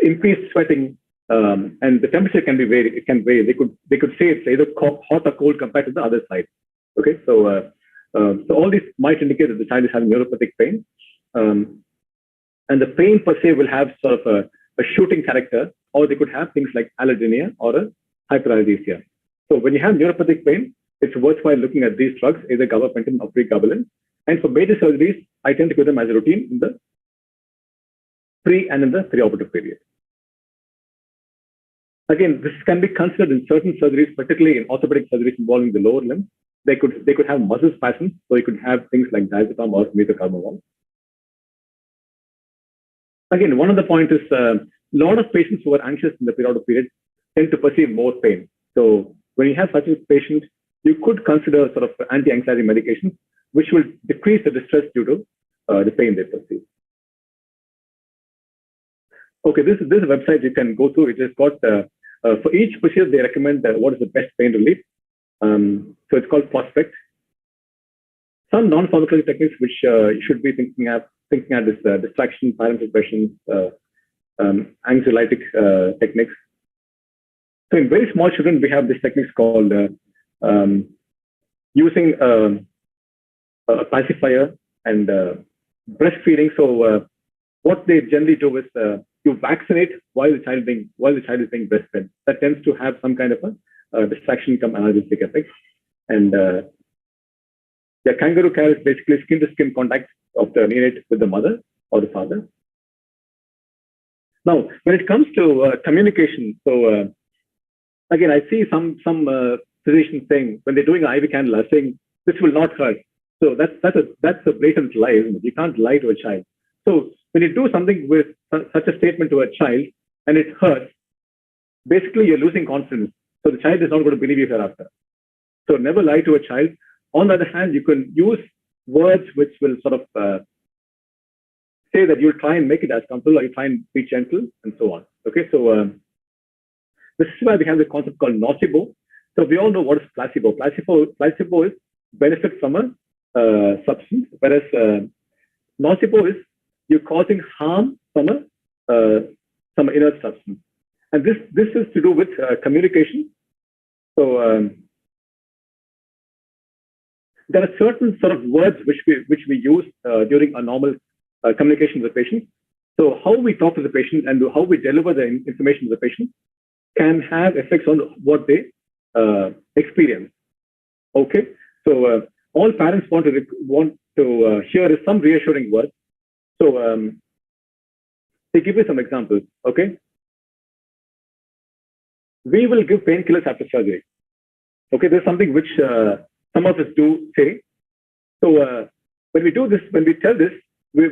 Speaker 3: increased sweating, and the temperature can be vary. It can vary. They could say it's either hot or cold compared to the other side. Okay, so so all these might indicate that the child is having neuropathic pain, and the pain per se will have sort of a shooting character, or they could have things like allodynia or a hyperalgesia. So when you have neuropathic pain, it's worthwhile looking at these drugs, either gabapentin or pregabalin. And for major surgeries, I tend to give them as a routine in the pre and in the perioperative period. Again, this can be considered in certain surgeries, particularly in orthopedic surgeries involving the lower limb. They could have muscle spasms, so you could have things like diazepam or metocarbamol. Again, one of the points is a lot of patients who are anxious in the periodic period tend to perceive more pain. So when you have such a patient, you could consider sort of anti-anxiety medications, which will decrease the distress due to the pain they perceive. Okay, this is a website you can go through. It has got, for each procedure, they recommend what is the best pain relief. So it's called Prospect. Some non-pharmacological techniques which you should be thinking at is distraction, paresthesia, anxiolytic techniques. So in very small children, we have these techniques called using a pacifier and breastfeeding. So what they generally do is you vaccinate while the child is being breastfed. That tends to have some kind of a distraction come analgesic effect. And the kangaroo care is basically skin-to-skin contact of the neonate with the mother or the father. Now, when it comes to communication, so again, I see some physicians saying when they're doing an IV cannula, saying this will not hurt. So that's a blatant lie, isn't it? You can't lie to a child. So when you do something with such a statement to a child and it hurts, basically you're losing confidence. So the child is not going to believe you hereafter. So never lie to a child. On the other hand, you can use words which will sort of say that you'll try and make it as comfortable, or you try and be gentle, and so on. Okay, so this is why we have the concept called nocebo. So we all know what is placebo. Placebo is benefit from a substance, whereas nocebo is you're causing harm from some inert substance. And this is to do with communication. So there are certain sort of words which we use during a normal communication with the patient. So how we talk to the patient and how we deliver the information to the patient can have effects on what they experience. Okay, so all parents want to hear is some reassuring words. So they give you some examples. Okay, we will give painkillers after surgery. Okay, there's something which some of us do say. So when we do this, when we tell this, we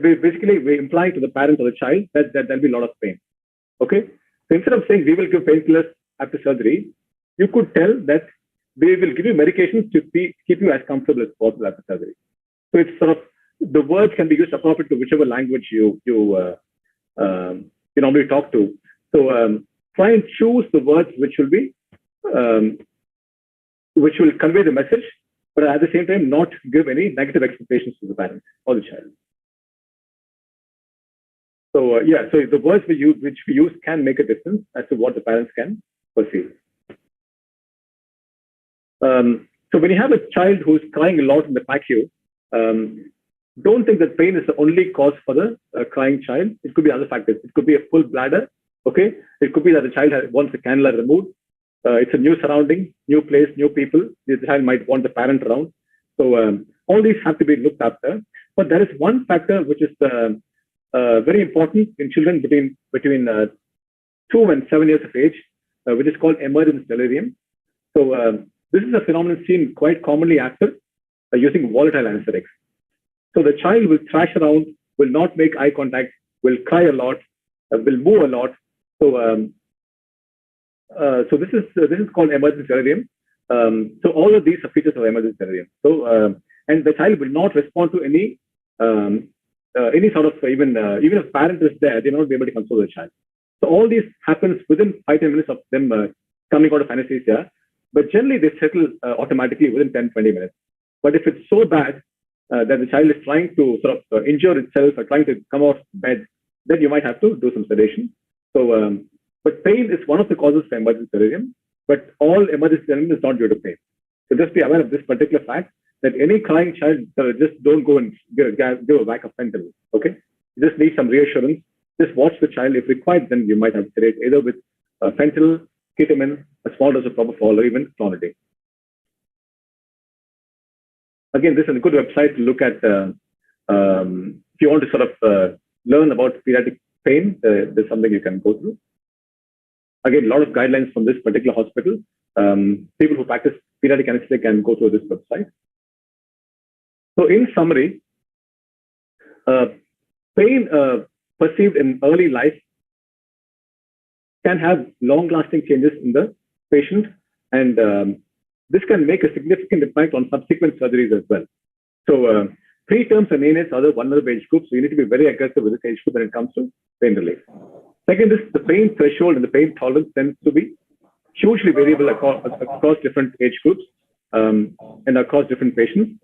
Speaker 3: imply to the parent or the child that there'll be a lot of pain. Okay, so instead of saying we will give painkillers after surgery, you could tell that we will give you medications to keep you as comfortable as possible after surgery. So it's sort of the words can be used appropriate to whichever language you normally talk to. So try and choose the words which will convey the message, but at the same time not give any negative expectations to the parent or the child. So so the words which we use can make a difference as to what the parents can perceive. So when you have a child who's crying a lot in the PACU, don't think that pain is the only cause for the crying child. It could be other factors. It could be a full bladder. Okay, it could be that the child wants the cannula removed. It's a new surrounding, new place, new people. The child might want the parent around. So all these have to be looked after. But there is one factor which is very important in children between 2 and 7 years of age, which is called emergence delirium. So this is a phenomenon seen quite commonly after using volatile anesthetics. So the child will thrash around, will not make eye contact, will cry a lot, will move a lot. So so this is called emergence delirium. So all of these are features of emergence delirium. So and the child will not respond to any sort of even if parent is there, they will not be able to console the child. So all this happens within 5-10 minutes of them coming out of anesthesia. But generally, they settle automatically within 10-20 minutes. But if it's so bad that the child is trying to sort of injure itself or trying to come off bed, then you might have to do some sedation. So, but pain is one of the causes for emergence delirium, but all emergence delirium is not due to pain. So just be aware of this particular fact that any crying child, just don't go and give a whack of fentanyl. Okay, you just need some reassurance. Just watch the child. If required, then you might have to sedate either with fentanyl, ketamine, a small dose of propofol, or even clonidine. Again, this is a good website to look at if you want to sort of learn about pediatric pain. There's something you can go through. Again, a lot of guidelines from this particular hospital. People who practice pediatric anesthesia can go through this website. So in summary, pain perceived in early life can have long-lasting changes in the patient, and this can make a significant impact on subsequent surgeries as well. So preterms and neonates are the vulnerable age groups, so you need to be very aggressive with this age group when it comes to pain relief. Second is the pain threshold and the pain tolerance tends to be hugely variable across different age groups and across different patients.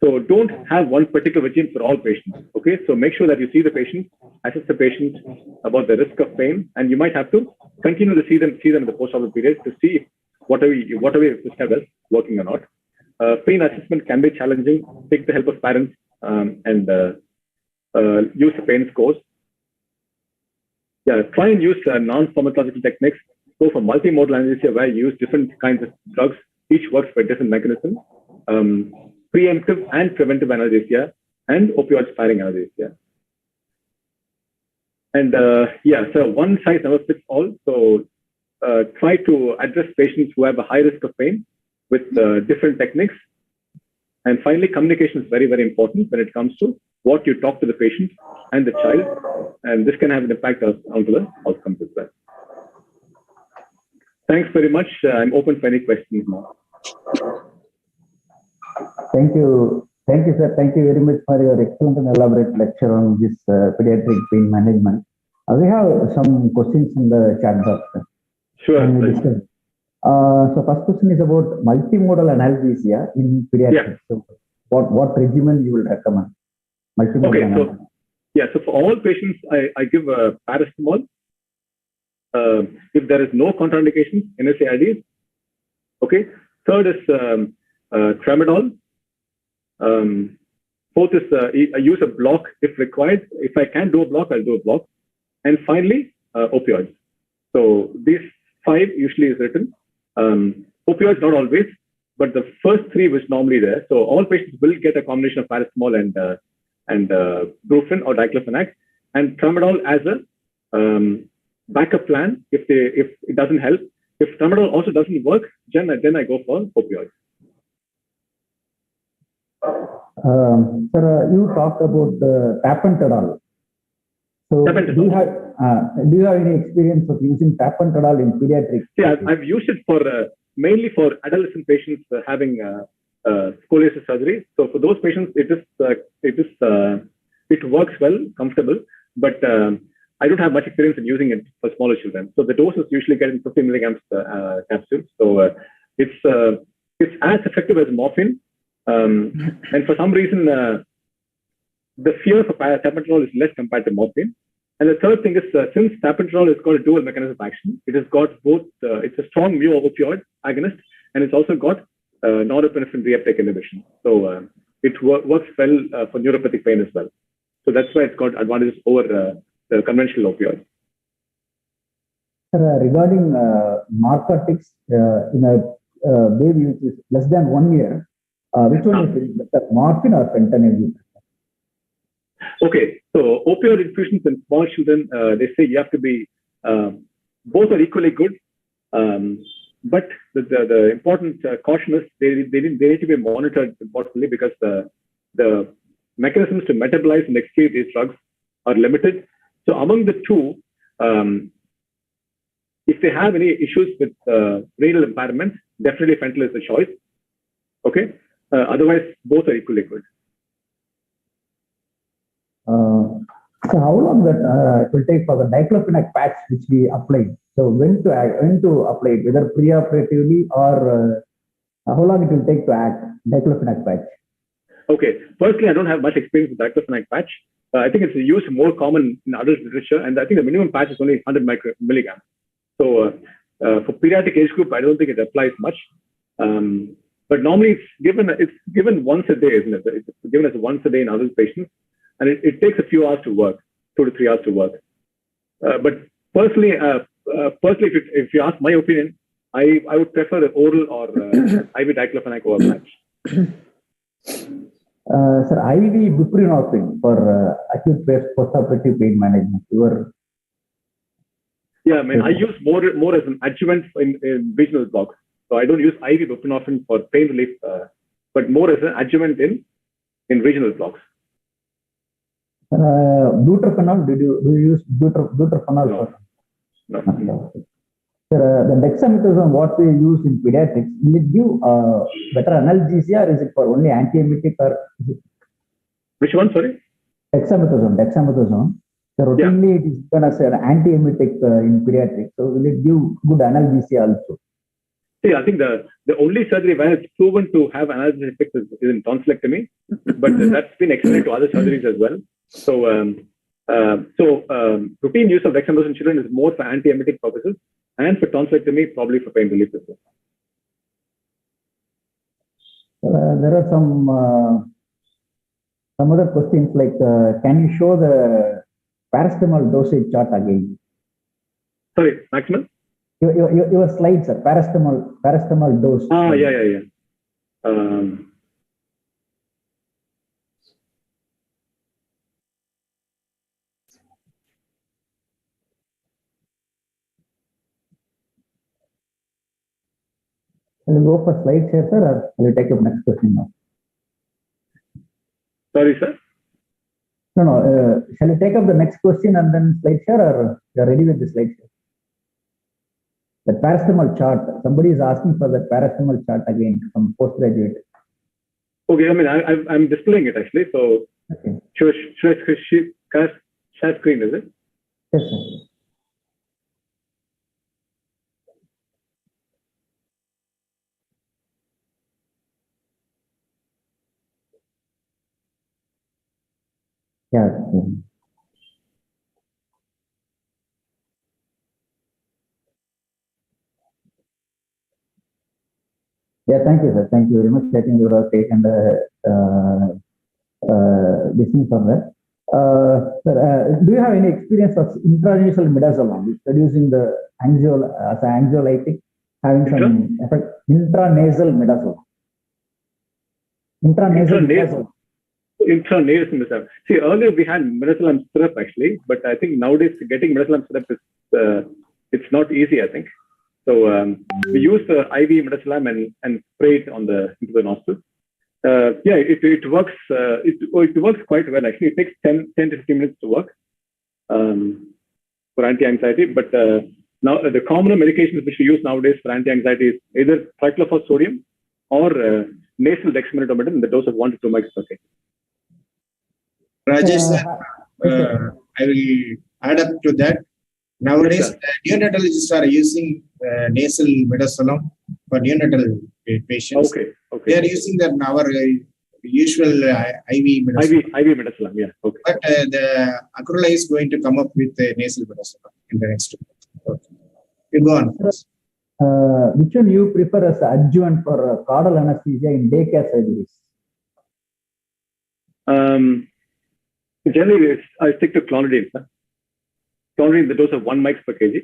Speaker 3: So don't have one particular regime for all patients. Okay, so make sure that you see the patient, assess the patient about the risk of pain, and you might have to continue to see them in the postoperative period to see if whatever you prescribed is working or not. Pain assessment can be challenging. Take the help of parents and use the pain scores. Yeah, try and use non-pharmacological techniques. Go for multimodal anesthesia where you use different kinds of drugs. Each works for a different mechanism. Preemptive and preventive anesthesia and opioid sparing anesthesia. And so one size never fits all. So try to address patients who have a high risk of pain with different techniques. And finally, communication is very, very important when it comes to what you talk to the patient and the child. And this can have an impact onto the outcomes as well. Thanks very much. I'm open for any questions now.
Speaker 2: Thank you, sir. Thank you very much for your excellent and elaborate lecture on this pediatric pain management. We have some questions in the chat box.
Speaker 3: Sure.
Speaker 2: So first question is about multimodal anesthesia in pediatrics. Yeah. So what regimen you will recommend?
Speaker 3: Multimodal so for all patients, I give paracetamol. If there is no contraindication, NSAIDs. Okay. Third is tramadol. Fourth is I use a block if required. If I can do a block, I'll do a block. And finally, opioids. So these 5 usually is written. Opioids not always, but the first 3 was normally there. So all patients will get a combination of paracetamol and brufen or diclofenac, and tramadol as a backup plan if it doesn't help. If tramadol also doesn't work, then I go for opioids.
Speaker 2: Sir, you talked about the tapentadol. So do you have any experience of using tapentadol in pediatrics?
Speaker 3: Yeah, I've used it for mainly for adolescent patients having scoliosis surgery. So for those patients, it works well, comfortable, but I don't have much experience in using it for smaller children. So the dose is usually getting 50 milligrams capsules. So it's as effective as morphine. And for some reason, the fear for tapentadol is less compared to morphine. And the third thing is, since tapentadol has got a dual mechanism of action, it has got both, it's a strong mu-opioid agonist, and it's also got norepinephrine reuptake inhibition. So it works well for neuropathic pain as well. So that's why it's got advantages over the conventional opioids.
Speaker 2: Sir, regarding narcotics in a baby which is less than 1 year, which one is better, morphine or fentanyl?
Speaker 3: Okay, so opioid infusions in small children, they say you have to be, both are equally good, but the important caution is they need to be monitored importantly, because the mechanisms to metabolize and excrete these drugs are limited. So among the two, if they have any issues with renal impairment, definitely fentanyl is the choice. Okay, otherwise both are equally good.
Speaker 2: So how long that it will take for the diclofenac patch which we applied? So when to apply it, whether preoperatively or how long it will take to act diclofenac patch?
Speaker 3: Okay, firstly, I don't have much experience with diclofenac patch. I think it's used more common in adult literature, and I think the minimum patch is only 100 milligrams. So for pediatric age group, I don't think it applies much. But normally it's given once a day, isn't it? It's given as once a day in adult patients, and it takes a few hours to work, 2 to 3 hours to work. But personally, if you ask my opinion, I would prefer the oral or IV diclofenac over patch.
Speaker 2: Sir, IV buprenorphine for acute postoperative pain management.
Speaker 3: Yeah, I mean, I use more as an adjuvant in regional blocks. So I don't use IV buprenorphine for pain relief, but more as an adjuvant in regional blocks.
Speaker 2: Butorphanol, do you use butorphanol?
Speaker 3: No.
Speaker 2: Sir, the dexamethasone, what we use in pediatrics, will it give better analgesia, or is it for only antiemetic, or is it?
Speaker 3: Which one, sorry?
Speaker 2: Dexamethasone. So routinely it is done as an antiemetic in pediatrics. So will it give good analgesia also?
Speaker 3: See, I think the only surgery where it's proven to have analgesic effects is in tonsillectomy, but that's been extended to other surgeries as well. So, routine use of dexamethasone in children is more for antiemetic purposes, and for tonsillectomy, probably for pain relief as well.
Speaker 2: There are some other questions like, can you show the paracetamol dosage chart again?
Speaker 3: Sorry, maximum?
Speaker 2: Your slides, sir. Paracetamol dose.
Speaker 3: Yeah.
Speaker 2: Will you go for slides here, sir, or will you take up next question now?
Speaker 3: Sorry, sir?
Speaker 2: No. Shall I take up the next question and then slide share, or you are ready with the slide share? The paracetamol chart. Somebody is asking for the paracetamol chart again from postgraduate.
Speaker 3: Okay, I mean, I'm displaying it actually. So, okay. Should I share screen, is it?
Speaker 2: Yes, sir. Yeah. Yeah, thank you, sir. Thank you very much. I think you have taken the listening from that. Sir, do you have any experience of intranasal midazolam reducing the as an anxiolytic, having some effect? Intranasal midazolam. Intranasal
Speaker 3: midazolam. See, earlier we had midazolam syrup actually, but I think nowadays getting midazolam syrup is it's not easy, I think. So we use the IV midazolam and spray it into the nostril. It works. It works quite well actually. It takes 10 to 15 minutes to work for anti-anxiety. But now the common medications which we use nowadays for anti-anxiety is either triclopyr or nasal dexamethasone in the dose of 1 to 2 micrograms per kg.
Speaker 1: Rajesh, I will add up to that. Nowadays, neonatologists are using nasal midazolam for neonatal patients.
Speaker 3: Okay.
Speaker 1: They are using that in our usual IV midazolam.
Speaker 3: IV midazolam, yeah. Okay.
Speaker 1: But the Acrola is going to come up with nasal midazolam in the next month. Okay. You go on.
Speaker 2: Which one you prefer as adjuvant for caudal anesthesia in daycare surgeries?
Speaker 3: Generally, I stick to clonidine. Clonidine, the dose of 1 mg per kg.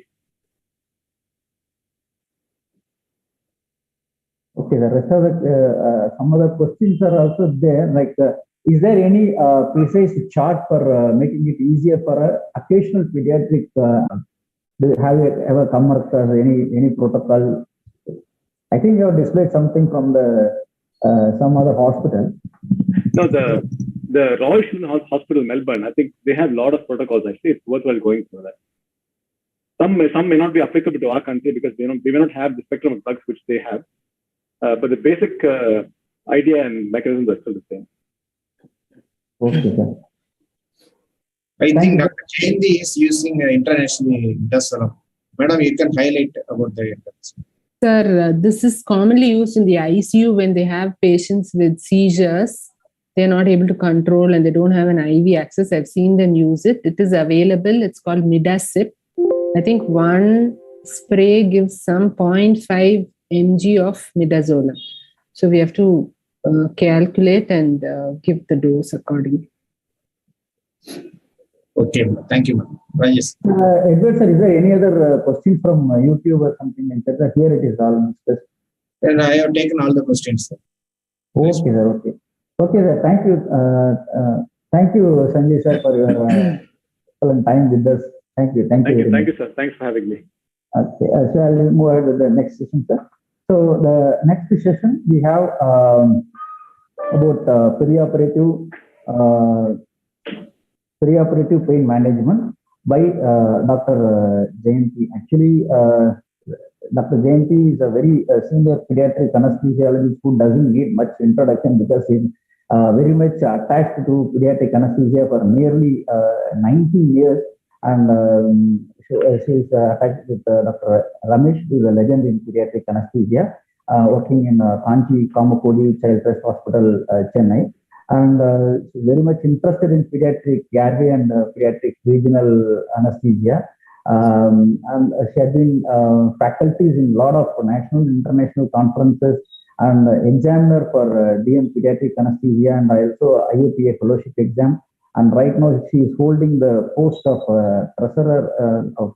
Speaker 2: Okay, the rest of the some other questions are also there. Like, is there any precise chart for making it easier for occasional pediatric? Have you ever come across any protocol? I think you have displayed something from the some other hospital.
Speaker 3: No, the Royal Children's Hospital, Melbourne. I think they have a lot of protocols. Actually, it's worthwhile going through that. Some may not be applicable to our country because they may not have the spectrum of drugs which they have. But the basic idea and mechanisms are still the same.
Speaker 2: Okay, sir.
Speaker 1: I think Dr. Jayanthi is using internationally midazolam. Madam, you can highlight about the international.
Speaker 5: Sir, this is commonly used in the ICU when they have patients with seizures. They're not able to control and they don't have an IV access. I've seen them use it. It is available. It's called Midasip. I think one spray gives some 0.5 mg of midazolam. So we have to calculate and give the dose accordingly.
Speaker 1: Okay, thank you, ma'am. Rajesh.
Speaker 2: Edward, sir, is there any other questions from YouTube or something like that? Here it is all discussed.
Speaker 1: And I have taken all the questions, sir.
Speaker 2: Okay, sir. Okay. Okay, sir. Thank you. Thank you, Sanjay, sir, for your excellent time with us. Thank you. Thank you.
Speaker 3: Thank you, sir. Thanks for having me.
Speaker 2: Okay. So I'll move ahead with the next session, sir. So the next session we have about perioperative pain management by Dr. Jayanthi. Actually, Dr. Jayanthi is a very senior pediatric anesthesiologist who doesn't need much introduction because he's very much attached to pediatric anesthesia for nearly 19 years. And she's attached with Dr. Ramesh, who is a legend in pediatric anesthesia, working in Kanchi, Kamakoti Child Trust Hospital, Chennai. And she's very much interested in pediatric airway and pediatric regional anesthesia. And she has been faculties in a lot of national and international conferences and examiner for DM pediatric anesthesia and also IAPA fellowship exam. And right now she is holding the post of treasurer of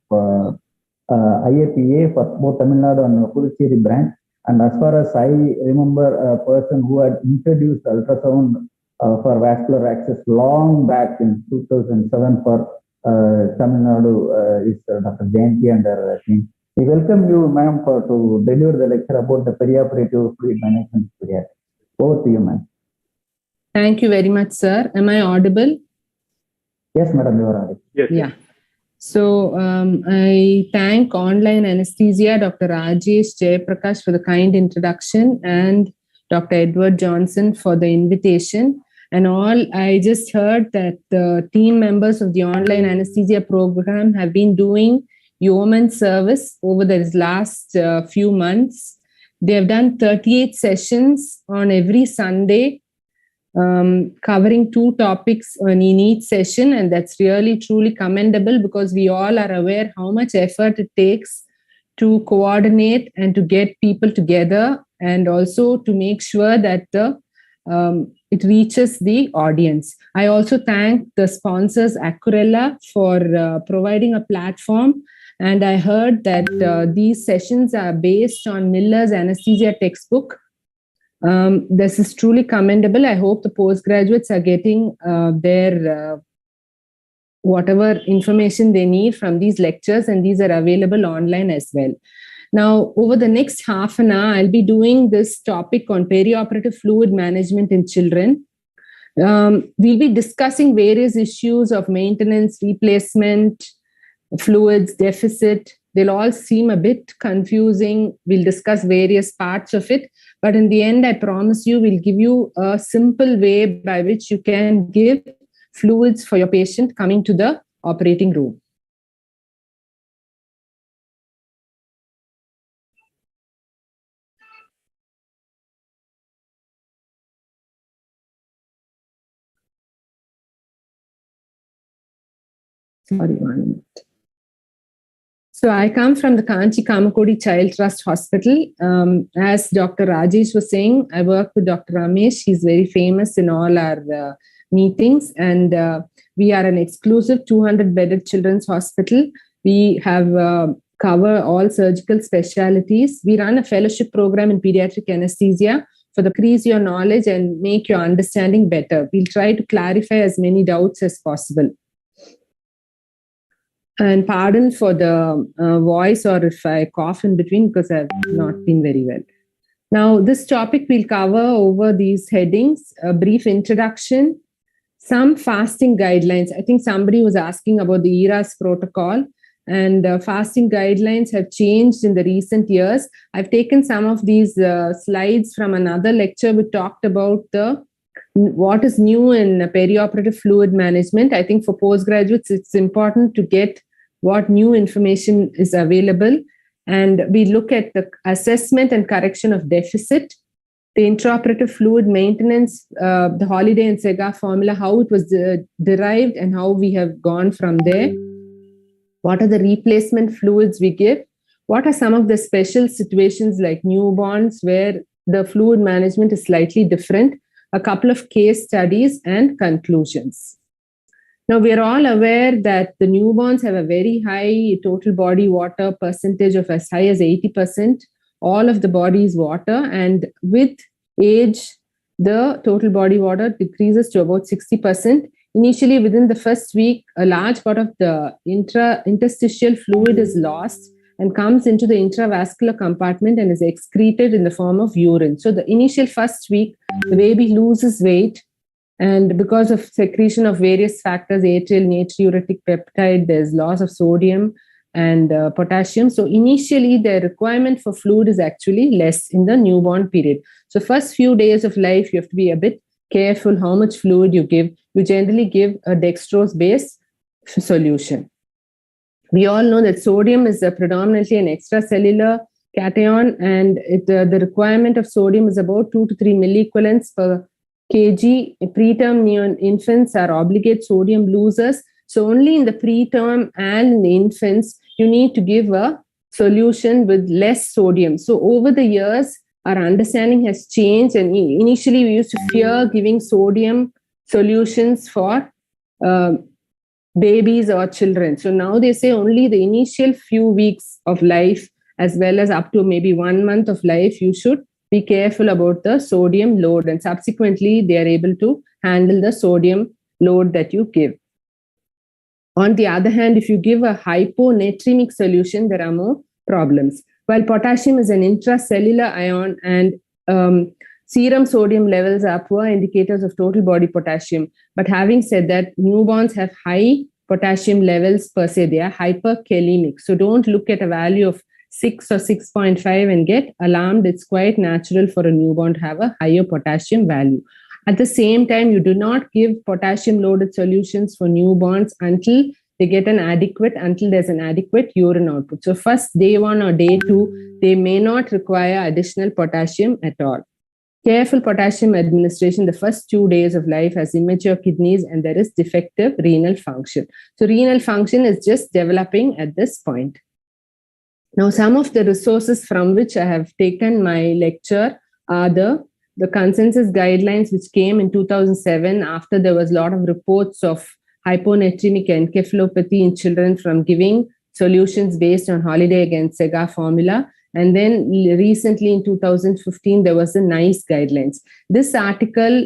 Speaker 2: IAPA for both Tamil Nadu and Puducherry branch. And as far as I remember, a person who had introduced ultrasound for vascular access long back in 2007 for Tamil Nadu is Dr. Jayanthi and her team. We welcome you, ma'am, to deliver the lecture about the perioperative fluid management pediatrics. Over to you, ma'am.
Speaker 5: Thank you very much, sir. Am I audible?
Speaker 2: Yes, madam, you are audible.
Speaker 3: Yes.
Speaker 5: Yeah. So I thank Online Anesthesia, Dr. Rajesh, Jeyaprakash for the kind introduction and Dr. Edward Johnson for the invitation. And all, I just heard that the team members of the Online Anesthesia program have been doing yeoman service over the last few months. They have done 38 sessions on every Sunday, covering 2 topics in each session. And that's really, truly commendable because we all are aware how much effort it takes to coordinate and to get people together and also to make sure that it reaches the audience. I also thank the sponsors, Acurella, for providing a platform. And I heard that these sessions are based on Miller's anesthesia textbook. This is truly commendable. I hope the postgraduates are getting their whatever information they need from these lectures, and these are available online as well. Now, over the next half an hour, I'll be doing this topic on perioperative fluid management in children. We'll be discussing various issues of maintenance, replacement, fluids, deficit. They'll all seem a bit confusing. We'll discuss various parts of it. But in the end, I promise you, we'll give you a simple way by which you can give fluids for your patient coming to the operating room. Sorry, 1 minute. So I come from the Kanchi Kamakoti Child Trust Hospital. As Dr. Rajesh was saying, I work with Dr. Ramesh. He's very famous in all our meetings, and we are an exclusive 200-bedded children's hospital. We have cover all surgical specialties. We run a fellowship program in pediatric anesthesia for the increase your knowledge and make your understanding better. We'll try to clarify as many doubts as possible. And pardon for the voice or if I cough in between because I've not been very well. Now, this topic we'll cover over these headings: a brief introduction, some fasting guidelines. I think somebody was asking about the ERAS protocol, and fasting guidelines have changed in the recent years. I've taken some of these slides from another lecture which talked about what is new in perioperative fluid management. I think for postgraduates, it's important to get what new information is available. And we look at the assessment and correction of deficit, the intraoperative fluid maintenance, the Holiday and Sega formula, how it was derived and how we have gone from there. What are the replacement fluids we give? What are some of the special situations like newborns where the fluid management is slightly different? A couple of case studies and conclusions. Now, we are all aware that the newborns have a very high total body water percentage of as high as 80%. All of the body is water, and with age, the total body water decreases to about 60%. Initially, within the first week, a large part of the interstitial fluid is lost and comes into the intravascular compartment and is excreted in the form of urine. So the initial first week, the baby loses weight, and because of secretion of various factors, atrial, natriuretic peptide, there's loss of sodium and potassium. So initially, the requirement for fluid is actually less in the newborn period. So first few days of life, you have to be a bit careful how much fluid you give. You generally give a dextrose-based solution. We all know that sodium is predominantly an extracellular cation, and the requirement of sodium is about 2 to 3 milliequivalents per kg. Preterm infants are obligate sodium losers. So only in the preterm and in the infants, you need to give a solution with less sodium. So over the years, our understanding has changed. And initially, we used to fear giving sodium solutions for babies or children. So now they say only the initial few weeks of life, as well as up to maybe 1 month of life, you should be careful about the sodium load, and subsequently they are able to handle the sodium load that you give. On the other hand, if you give a hyponatremic solution, there are more problems. While potassium is an intracellular ion and serum sodium levels are poor indicators of total body potassium. But having said that, newborns have high potassium levels per se. They are hyperkalemic. So don't look at a value of 6 or 6.5 and get alarmed. It's quite natural for a newborn to have a higher potassium value. At the same time, you do not give potassium-loaded solutions for newborns until there's an adequate urine output. So first, day 1 or day 2, they may not require additional potassium at all. Careful potassium administration the first 2 days of life has immature kidneys and there is defective renal function. So renal function is just developing at this point. Now, some of the resources from which I have taken my lecture are the consensus guidelines which came in 2007 after there was a lot of reports of hyponatremic encephalopathy in children from giving solutions based on Holiday against Sega formula. And then recently in 2015, there was a NICE guidelines. This article,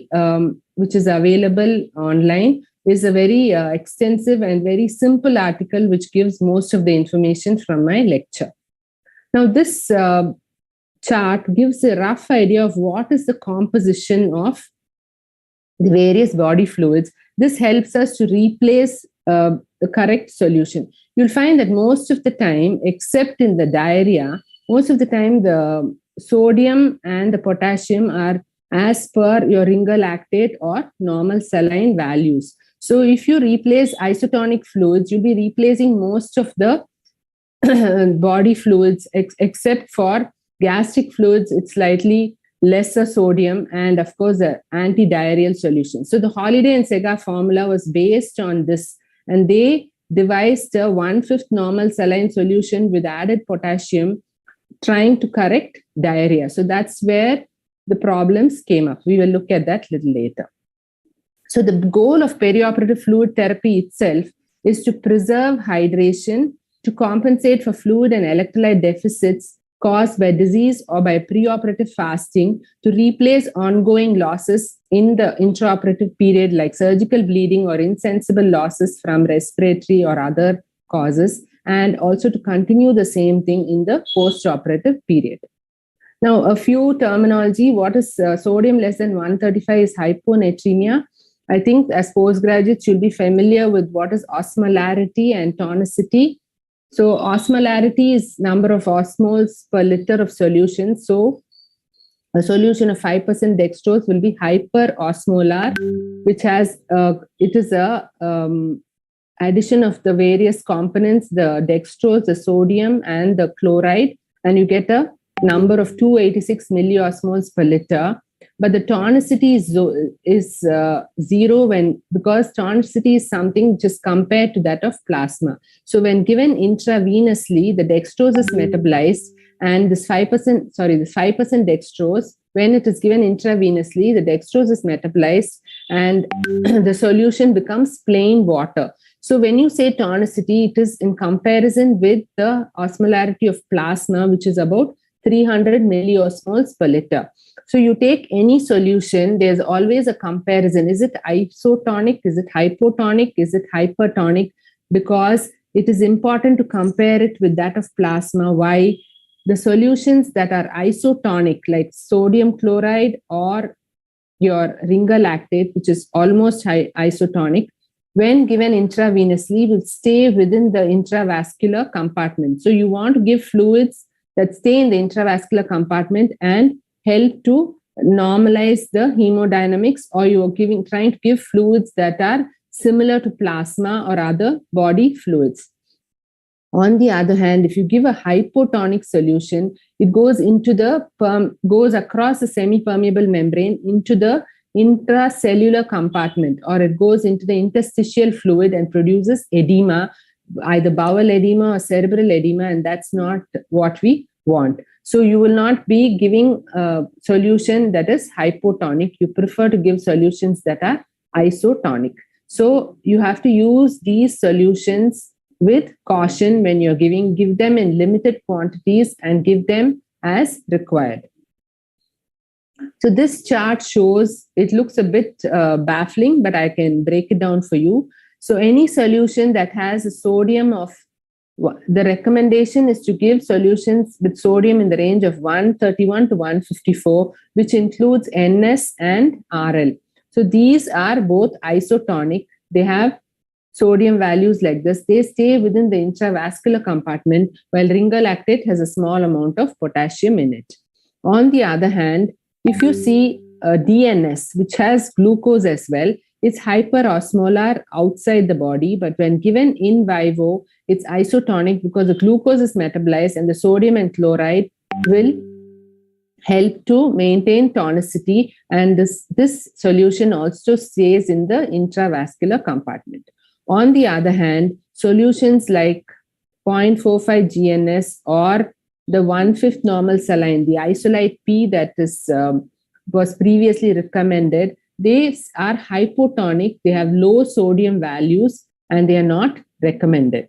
Speaker 5: which is available online, is a very extensive and very simple article which gives most of the information from my lecture. Now, this chart gives a rough idea of what is the composition of the various body fluids. This helps us to replace the correct solution. You'll find that most of the time, except in the diarrhea, most of the time the sodium and the potassium are as per your ringer lactate or normal saline values. So if you replace isotonic fluids, you'll be replacing most of the body fluids, except for gastric fluids. It's slightly lesser sodium and of course the anti-diarrheal solution. So the Holiday and Sega formula was based on this, and they devised a 1/5 normal saline solution with added potassium, trying to correct diarrhea. So that's where the problems came up. We will look at that a little later. So the goal of perioperative fluid therapy itself is to preserve hydration, to compensate for fluid and electrolyte deficits caused by disease or by preoperative fasting, to replace ongoing losses in the intraoperative period like surgical bleeding or insensible losses from respiratory or other causes, and also to continue the same thing in the postoperative period. Now, a few terminology. What is sodium less than 135 is hyponatremia. I think as postgraduates, you'll be familiar with what is osmolarity and tonicity. So osmolarity is number of osmoles per liter of solution. So a solution of 5% dextrose will be hyperosmolar, which has, it is a addition of the various components, the dextrose, the sodium, and the chloride, and you get a number of 286 milliosmoles per liter. But the tonicity is zero because tonicity is something just compared to that of plasma. So when given intravenously, the dextrose is metabolized, and this 5% dextrose, when it is given intravenously, the dextrose is metabolized and the solution becomes plain water. So when you say tonicity, it is in comparison with the osmolarity of plasma, which is about 300 milliosmoles per liter. So you take any solution, there's always a comparison. Is it isotonic? Is it hypotonic? Is it hypertonic? Because it is important to compare it with that of plasma. Why? The solutions that are isotonic, like sodium chloride or your ringer lactate, which is almost isotonic, when given intravenously, will stay within the intravascular compartment. So you want to give fluids that stay in the intravascular compartment and help to normalize the hemodynamics, or you are trying to give fluids that are similar to plasma or other body fluids. On the other hand, if you give a hypotonic solution, it goes into the goes across the semi-permeable membrane into the intracellular compartment, or it goes into the interstitial fluid and produces edema, either bowel edema or cerebral edema, and that's not what we want. So you will not be giving a solution that is hypotonic. You prefer to give solutions that are isotonic. So you have to use these solutions with caution when you're give them in limited quantities and give them as required. So this chart shows, it looks a bit baffling, but I can break it down for you. So any solution that has a sodium of, the recommendation is to give solutions with sodium in the range of 131 to 154, which includes NS and RL. So these are both isotonic. They have sodium values like this. They stay within the intravascular compartment, while ringer lactate has a small amount of potassium in it. On the other hand, if you see DNS, which has glucose as well, it's hyperosmolar outside the body, but when given in vivo, it's isotonic because the glucose is metabolized and the sodium and chloride will help to maintain tonicity, and this solution also stays in the intravascular compartment. On the other hand, solutions like 0.45 GNS or the 1/5 normal saline, the isolite P that was previously recommended, they are hypotonic, they have low sodium values, and they are not recommended.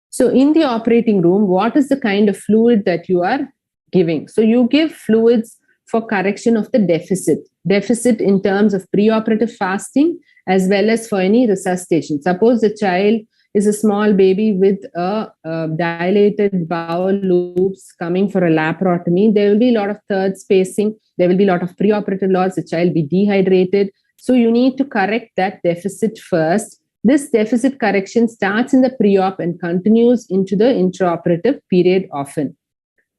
Speaker 5: So in the operating room, what is the kind of fluid that you are giving? So you give fluids for correction of the deficit in terms of preoperative fasting, as well as for any resuscitation. Suppose the child is a small baby with a dilated bowel loops coming for a laparotomy. There will be a lot of third spacing. There will be a lot of preoperative loss. The child will be dehydrated. So you need to correct that deficit first. This deficit correction starts in the pre-op and continues into the intraoperative period often.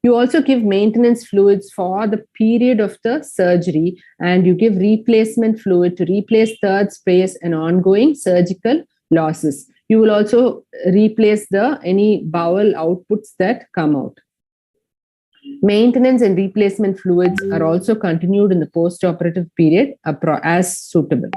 Speaker 5: You also give maintenance fluids for the period of the surgery, and you give replacement fluid to replace third space and ongoing surgical losses. You will also replace any bowel outputs that come out. Maintenance and replacement fluids are also continued in the post-operative period as suitable.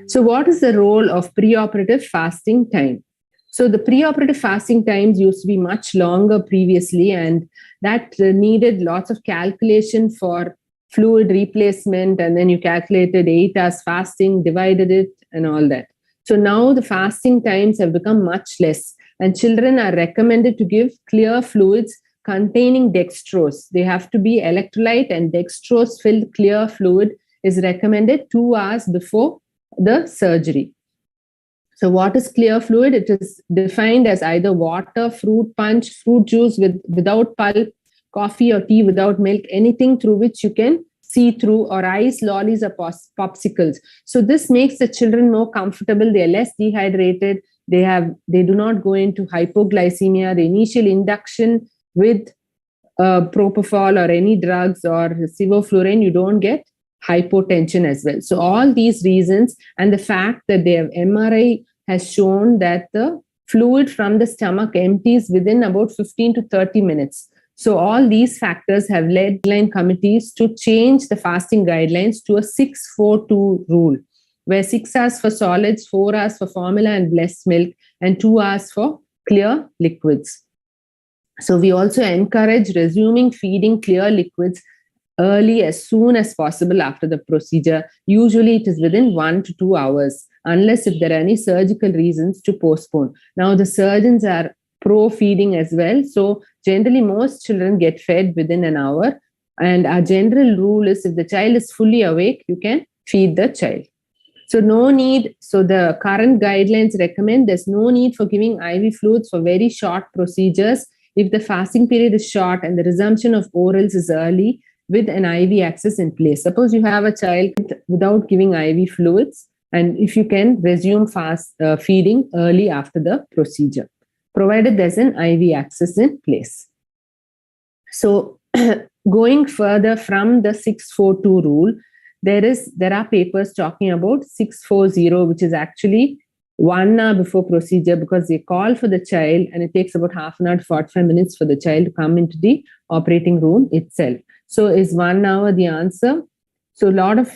Speaker 5: So what is the role of preoperative fasting time? So the preoperative fasting times used to be much longer previously, and that needed lots of calculation for fluid replacement, and then you calculated 8 hours fasting, divided it, and all that. So now the fasting times have become much less, and children are recommended to give clear fluids containing dextrose. They have to be electrolyte and dextrose filled clear fluid is recommended 2 hours before the surgery. So what is clear fluid? It is defined as either water, fruit punch, fruit juice without pulp, coffee or tea without milk, anything through which you can see through, or ice, lollies or popsicles. So this makes the children more comfortable. They are less dehydrated. They do not go into hypoglycemia. The initial induction with propofol or any drugs or sevoflurane, you don't get hypotension as well. So all these reasons, and the fact that their MRI has shown that the fluid from the stomach empties within about 15 to 30 minutes. So all these factors have led guideline committees to change the fasting guidelines to a 6-4-2 rule, where 6 hours for solids, 4 hours for formula and blessed milk, and 2 hours for clear liquids. So we also encourage resuming feeding clear liquids early, as soon as possible after the procedure. Usually it is within 1 to 2 hours, unless if there are any surgical reasons to postpone. Now the surgeons are pro feeding as well. So generally most children get fed within an hour. And our general rule is, if the child is fully awake, you can feed the child. So no need. So the current guidelines recommend there's no need for giving IV fluids for very short procedures if the fasting period is short and the resumption of orals is early with an IV access in place. Suppose you have a child without giving IV fluids, and if you can resume fast feeding early after the procedure, provided there's an IV access in place. So going further from the 6-4-2 rule, there are papers talking about 6-4-0, which is actually 1 hour before procedure, because they call for the child and it takes about half an hour to 45 minutes for the child to come into the operating room itself. So is 1 hour the answer? So a lot of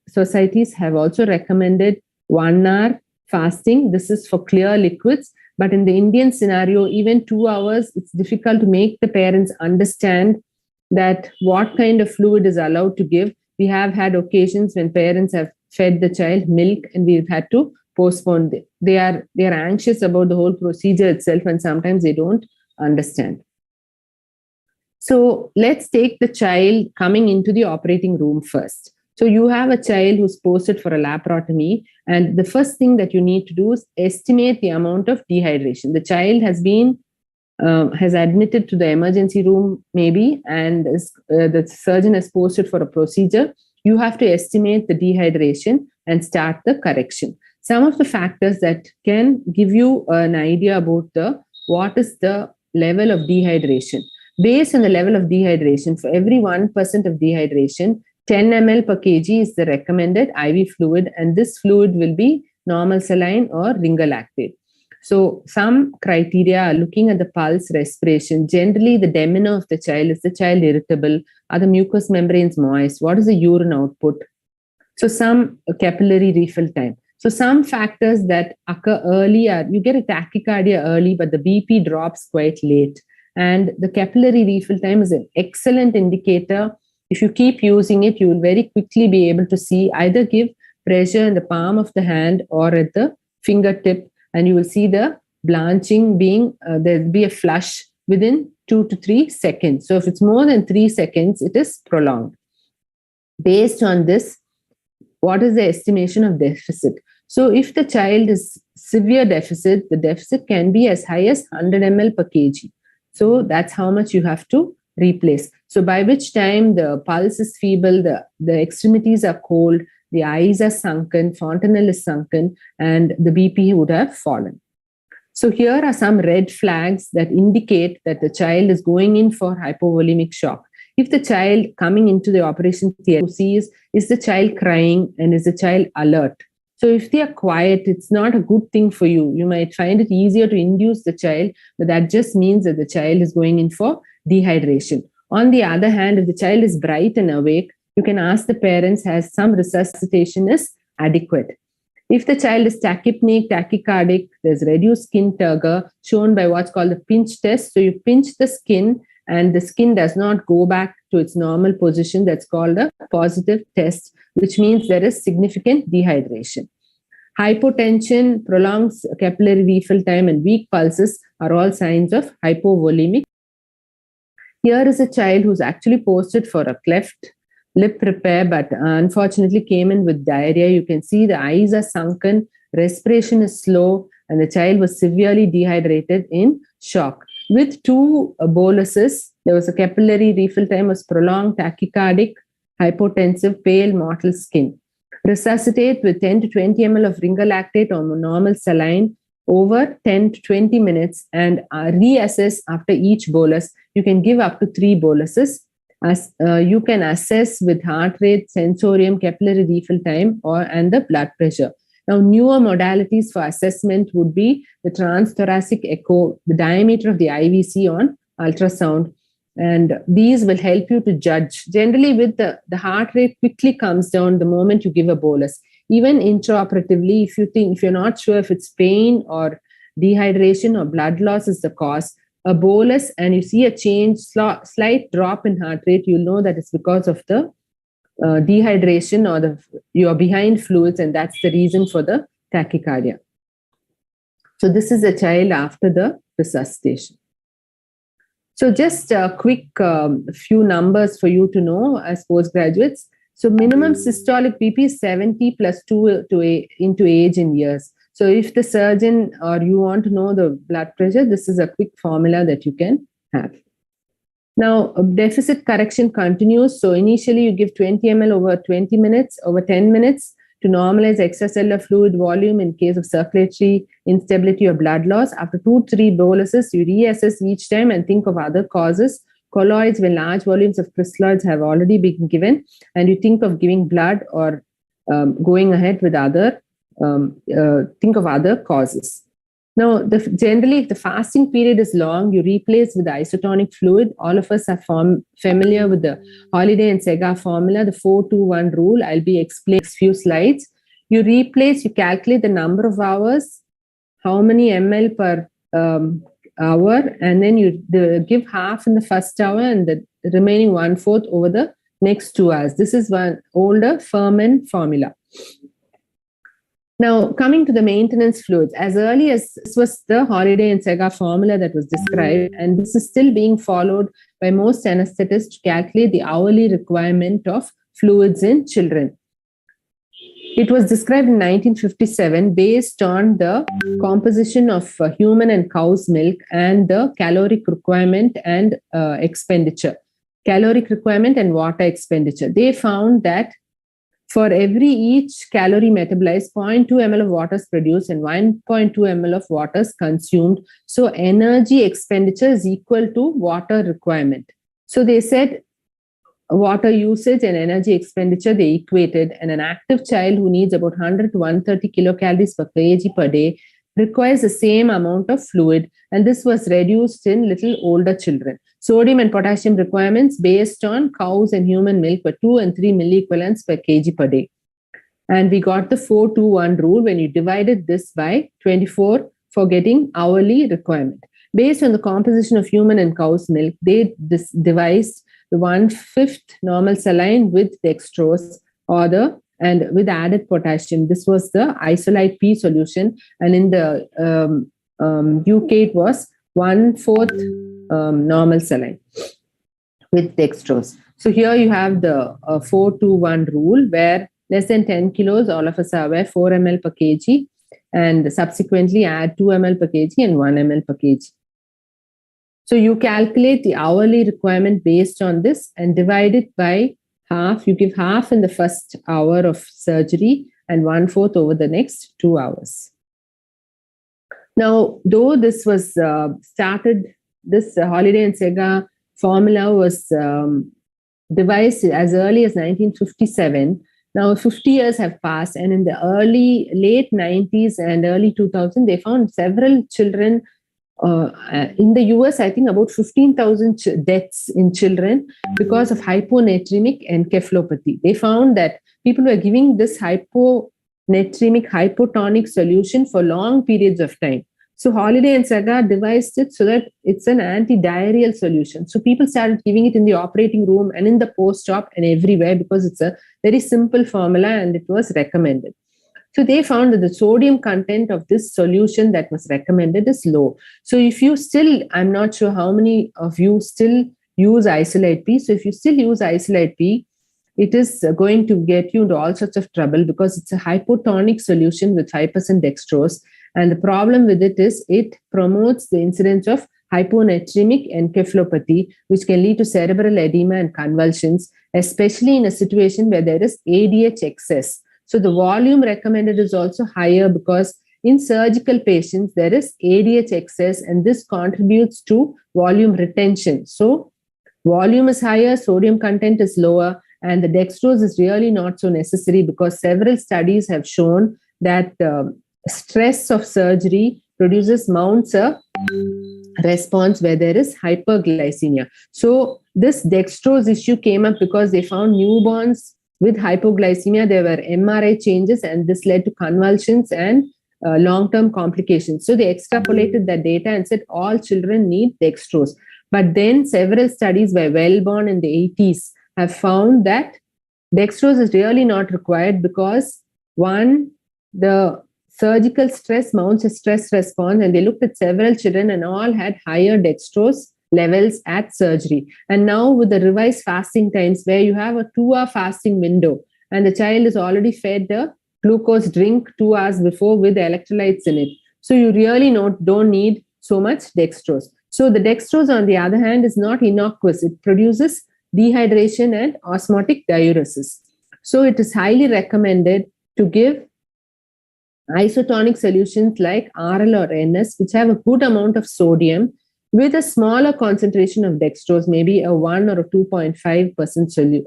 Speaker 5: societies have also recommended 1 hour fasting. This is for clear liquids. But in the Indian scenario, even 2 hours, it's difficult to make the parents understand that what kind of fluid is allowed to give. We have had occasions when parents have fed the child milk and we've had to postpone. They are anxious about the whole procedure itself, and sometimes they don't understand. So let's take the child coming into the operating room first. So you have a child who's posted for a laparotomy, and the first thing that you need to do is estimate the amount of dehydration. The child has been has admitted to the emergency room maybe, and the surgeon has posted for a procedure. You have to estimate the dehydration and start the correction. Some of the factors that can give you an idea about what is the level of dehydration. Based on the level of dehydration, for every 1% of dehydration, 10 ml per kg is the recommended IV fluid, and this fluid will be normal saline or ringer lactate. So some criteria are looking at the pulse, respiration. Generally, the demeanor of the child. Is the child irritable? Are the mucous membranes moist? What is the urine output? So some capillary refill time. So some factors that occur early are, you get a tachycardia early, but the BP drops quite late. And the capillary refill time is an excellent indicator. If you keep using it, you will very quickly be able to see, either give pressure in the palm of the hand or at the fingertip, and you will see the blanching being, there'll be a flush within 2 to 3 seconds. So if it's more than 3 seconds, it is prolonged. Based on this, what is the estimation of deficit? So if the child is severe deficit, the deficit can be as high as 100 ml per kg. So that's how much you have to replace. So by which time the pulse is feeble, the extremities are cold, the eyes are sunken, fontanelle is sunken, and the BP would have fallen. So here are some red flags that indicate that the child is going in for hypovolemic shock. If the child coming into the operation theatre sees, is the child crying and is the child alert? So if they are quiet, it's not a good thing for you. You might find it easier to induce the child, but that just means that the child is going in for dehydration. On the other hand, if the child is bright and awake, you can ask the parents has some resuscitation is adequate. If the child is tachypneic, tachycardic, there's reduced skin turgor shown by what's called the pinch test. So you pinch the skin and the skin does not go back to its normal position. That's called a positive test, which means there is significant dehydration. Hypotension, prolonged capillary refill time, and weak pulses are all signs of hypovolemic. Here is a child who's actually posted for a cleft lip repair, but unfortunately came in with diarrhea. You can see the eyes are sunken, respiration is slow, and the child was severely dehydrated in shock. With 2 boluses, there was a capillary refill time was prolonged, tachycardic, hypotensive, pale, mottled skin. Resuscitate with 10 to 20 ml of ringer lactate or normal saline over 10 to 20 minutes and reassess after each bolus. You can give up to 3 boluses. As you can assess with heart rate, sensorium, capillary refill time, and the blood pressure. Now, newer modalities for assessment would be the transthoracic echo, the diameter of the IVC on ultrasound, and these will help you to judge. Generally, with the heart rate quickly comes down the moment you give a bolus. Even intraoperatively, if you're not sure if it's pain or dehydration or blood loss is the cause, a bolus and you see a change, slight drop in heart rate, you'll know that it's because of the dehydration or you're behind fluids, and that's the reason for the tachycardia. So this is a child after the resuscitation. So just a quick few numbers for you to know as postgraduates. So minimum systolic BP is 70 plus 2 into age in years. So if the surgeon or you want to know the blood pressure, this is a quick formula that you can have. Now, deficit correction continues. So initially you give 20 ml over 20 minutes, over 10 minutes to normalize extracellular fluid volume in case of circulatory instability or blood loss. After 2-3 boluses, you reassess each time and think of other causes. Colloids, when large volumes of crystalloids have already been given, and you think of giving blood or going ahead with other, think of other causes. Now, generally, if the fasting period is long, you replace with the isotonic fluid. All of us are familiar with the Holiday and Sega formula, the 4-2-1 rule. I'll be explaining a few slides. You replace, you calculate the number of hours, how many ml per hour, and then you give half in the first hour and the remaining 1/4 over the next 2 hours. This is one older Ferman formula. Now, coming to the maintenance fluids, as early as this was the Holiday and Sega formula that was described, and this is still being followed by most anesthetists to calculate the hourly requirement of fluids in children. It was described in 1957 based on the composition of human and cow's milk and the caloric requirement and expenditure, caloric requirement and water expenditure. They found that for each calorie metabolized, 0.2 ml of water is produced and 1.2 ml of water is consumed. So energy expenditure is equal to water requirement. So they said water usage and energy expenditure, they equated, and an active child who needs about 100 to 130 kilocalories per kg per day requires the same amount of fluid, and this was reduced in little older children. Sodium and potassium requirements based on cows and human milk were 2 and 3 milliequivalents per kg per day. And we got the 4-2-1 rule when you divided this by 24 for getting hourly requirement. Based on the composition of human and cow's milk, they devised the 1/5 normal saline with dextrose and with added potassium. This was the isolite P solution, and in the UK it was 1/4 normal saline with dextrose. So here you have the 4-2-1 rule, where less than 10 kilos, all of us are aware, 4 ml per kg, and subsequently add 2 ml per kg and 1 ml per kg. So you calculate the hourly requirement based on this and divide it by half. You give half in the first hour of surgery and 1/4 over the next 2 hours. Now, though this was started, this Holiday and Sega formula was devised as early as 1957. Now, 50 years have passed, and in the late 90s and early 2000s, they found several children in the US, I think about 15,000 deaths in children because of hyponatremic encephalopathy. They found that people were giving this hyponatremic hypotonic solution for long periods of time. So Holiday and Saga devised it so that it's an anti-diarrheal solution. So people started giving it in the operating room and in the post-op and everywhere because it's a very simple formula and it was recommended. So they found that the sodium content of this solution that was recommended is low. So if you still, I'm not sure how many of you still use Isolate P. So if you still use Isolate P, it is going to get you into all sorts of trouble because it's a hypotonic solution with 5% dextrose. And the problem with it is it promotes the incidence of hyponatremic encephalopathy, which can lead to cerebral edema and convulsions, especially in a situation where there is ADH excess. So the volume recommended is also higher because in surgical patients, there is ADH excess and this contributes to volume retention. So volume is higher, sodium content is lower, and the dextrose is really not so necessary because several studies have shown that stress of surgery mounts a response where there is hyperglycemia. So this dextrose issue came up because they found newborns with hypoglycemia, there were MRI changes and this led to convulsions and long-term complications. So they extrapolated that data and said all children need dextrose. But then several studies by Wellborn in the 80s have found that dextrose is really not required because one, the surgical stress mounts a stress response, and they looked at several children and all had higher dextrose levels at surgery. And now with the revised fasting times where you have a 2-hour fasting window and the child is already fed the glucose drink 2 hours before with electrolytes in it. So you really don't need so much dextrose. So the dextrose on the other hand is not innocuous. It produces dehydration and osmotic diuresis. So it is highly recommended to give isotonic solutions like RL or NS, which have a good amount of sodium with a smaller concentration of dextrose, maybe a 1 or a 2.5%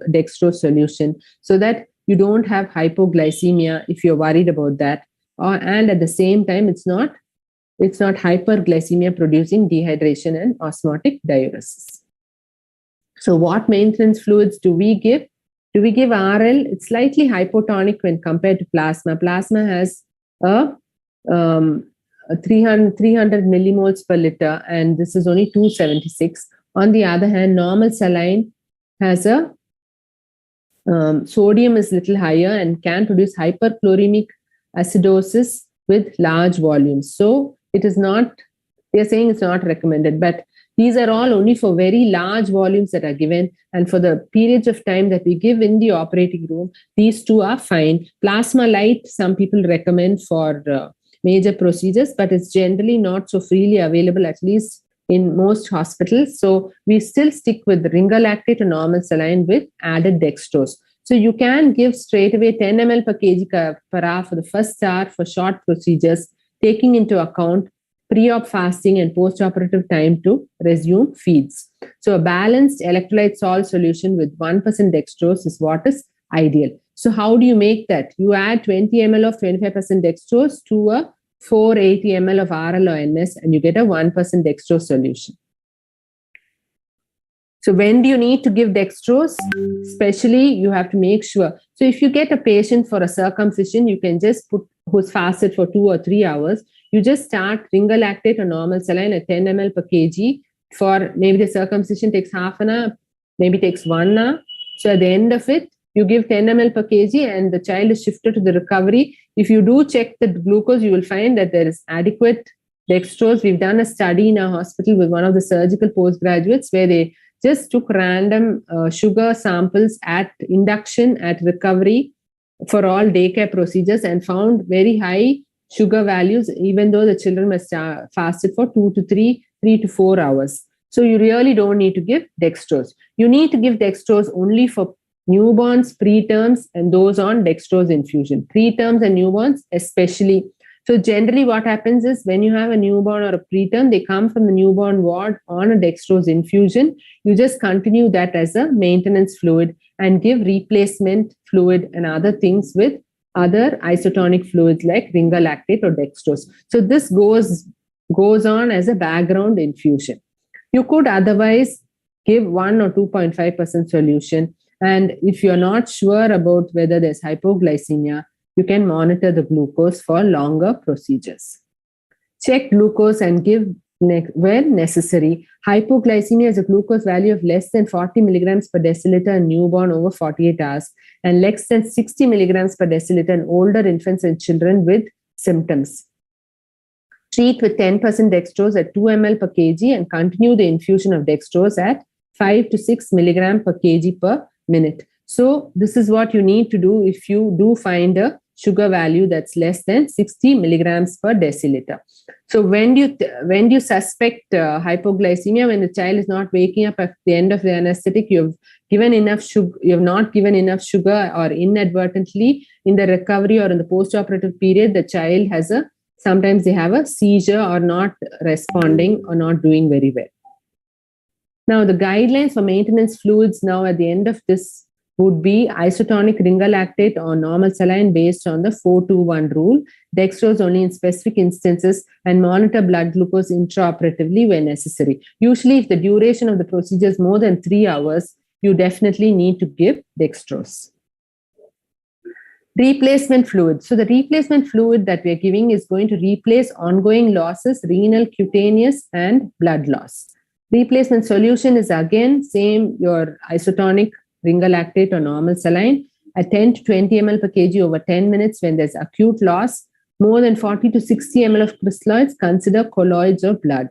Speaker 5: dextrose solution, so that you don't have hypoglycemia if you're worried about that. And at the same time, it's not hyperglycemia producing dehydration and osmotic diuresis. So what maintenance fluids do we give? Do we give RL? It's slightly hypotonic when compared to plasma. Plasma has a 300 millimoles per liter, and this is only 276. On the other hand, normal saline has a sodium is little higher and can produce hyperchloremic acidosis with large volumes. So it is not, they're saying it's not recommended, but these are all only for very large volumes that are given. And for the periods of time that we give in the operating room, these two are fine. Plasma light, some people recommend for major procedures, but it's generally not so freely available, at least in most hospitals. So we still stick with ringalactate or normal saline with added dextrose. So you can give straight away 10 ml per kg per hour for the first hour for short procedures, taking into account pre-op fasting and post-operative time to resume feeds. So a balanced electrolyte salt solution with 1% dextrose is what is ideal. So how do you make that? You add 20 ml of 25% dextrose to a 480 ml of RL or NS and you get a 1% dextrose solution. So when do you need to give dextrose? Especially you have to make sure. So if you get a patient for a circumcision, you can just put who's fasted for 2 or 3 hours. You just start ringalactate or normal saline at 10 ml per kg for maybe the circumcision takes half an hour, maybe takes 1 hour. So at the end of it, you give 10 ml per kg and the child is shifted to the recovery. If you do check the glucose, you will find that there is adequate dextrose. We've done a study in our hospital with one of the surgical postgraduates where they just took random sugar samples at induction, at recovery for all daycare procedures and found very high sugar values, even though the children must fasted for 3 to 4 hours. So you really don't need to give dextrose. You need to give dextrose only for newborns, preterms, and those on dextrose infusion. Preterms and newborns especially. So generally what happens is when you have a newborn or a preterm, they come from the newborn ward on a dextrose infusion. You just continue that as a maintenance fluid and give replacement fluid and other things with other isotonic fluids like ringalactate or dextrose. So this goes goes on as a background infusion. You could otherwise give 1 or 2.5% solution. And if you're not sure about whether there's hypoglycemia, you can monitor the glucose for longer procedures. Check glucose and give where necessary. Hypoglycemia is a glucose value of less than 40 milligrams per deciliter in newborn over 48 hours and less than 60 milligrams per deciliter in older infants and children with symptoms. Treat with 10% dextrose at 2 ml per kg and continue the infusion of dextrose at 5 to 6 milligram per kg per minute. So this is what you need to do if you do find a sugar value that's less than 60 milligrams per deciliter. So when you suspect hypoglycemia, when the child is not waking up at the end of the anesthetic, you've given enough sugar, you have not given enough sugar, or inadvertently in the recovery or in the post-operative period, the child has sometimes they have a seizure or not responding or not doing very well. Now the guidelines for maintenance fluids now at the end of this would be isotonic ringalactate or normal saline based on the 4-2-1 rule, dextrose only in specific instances, and monitor blood glucose intraoperatively when necessary. Usually, if the duration of the procedure is more than 3 hours, you definitely need to give dextrose. Replacement fluid. So the replacement fluid that we are giving is going to replace ongoing losses, renal, cutaneous, and blood loss. Replacement solution is again same, your isotonic ringalactate or normal saline at 10 to 20 ml per kg over 10 minutes when there's acute loss. More than 40 to 60 ml of crystalloids, consider colloids or blood.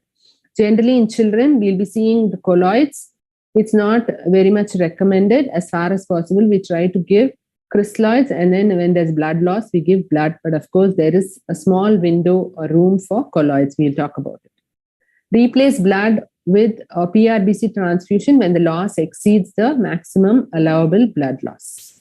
Speaker 5: Generally in children, we'll be seeing the colloids. It's not very much recommended. As far as possible, we try to give crystalloids, and then when there's blood loss, we give blood. But of course, there is a small window or room for colloids. We'll talk about it. Replace blood with a PRBC transfusion when the loss exceeds the maximum allowable blood loss.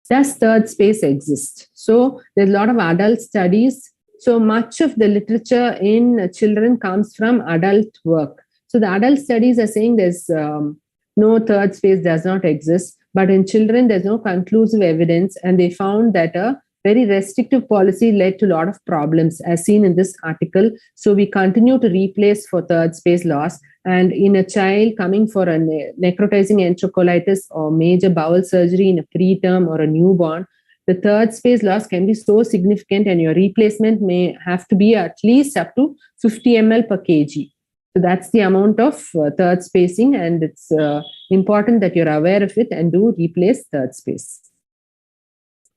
Speaker 5: Does third space exist? So there's a lot of adult studies. So much of the literature in children comes from adult work. So the adult studies are saying there's no third space does not exist. But in children, there's no conclusive evidence, and they found that a very restrictive policy led to a lot of problems as seen in this article. So we continue to replace for third space loss. And in a child coming for a necrotizing enterocolitis or major bowel surgery in a preterm or a newborn, the third space loss can be so significant, and your replacement may have to be at least up to 50 ml per kg. So that's the amount of third spacing, and it's important that you're aware of it and do replace third space.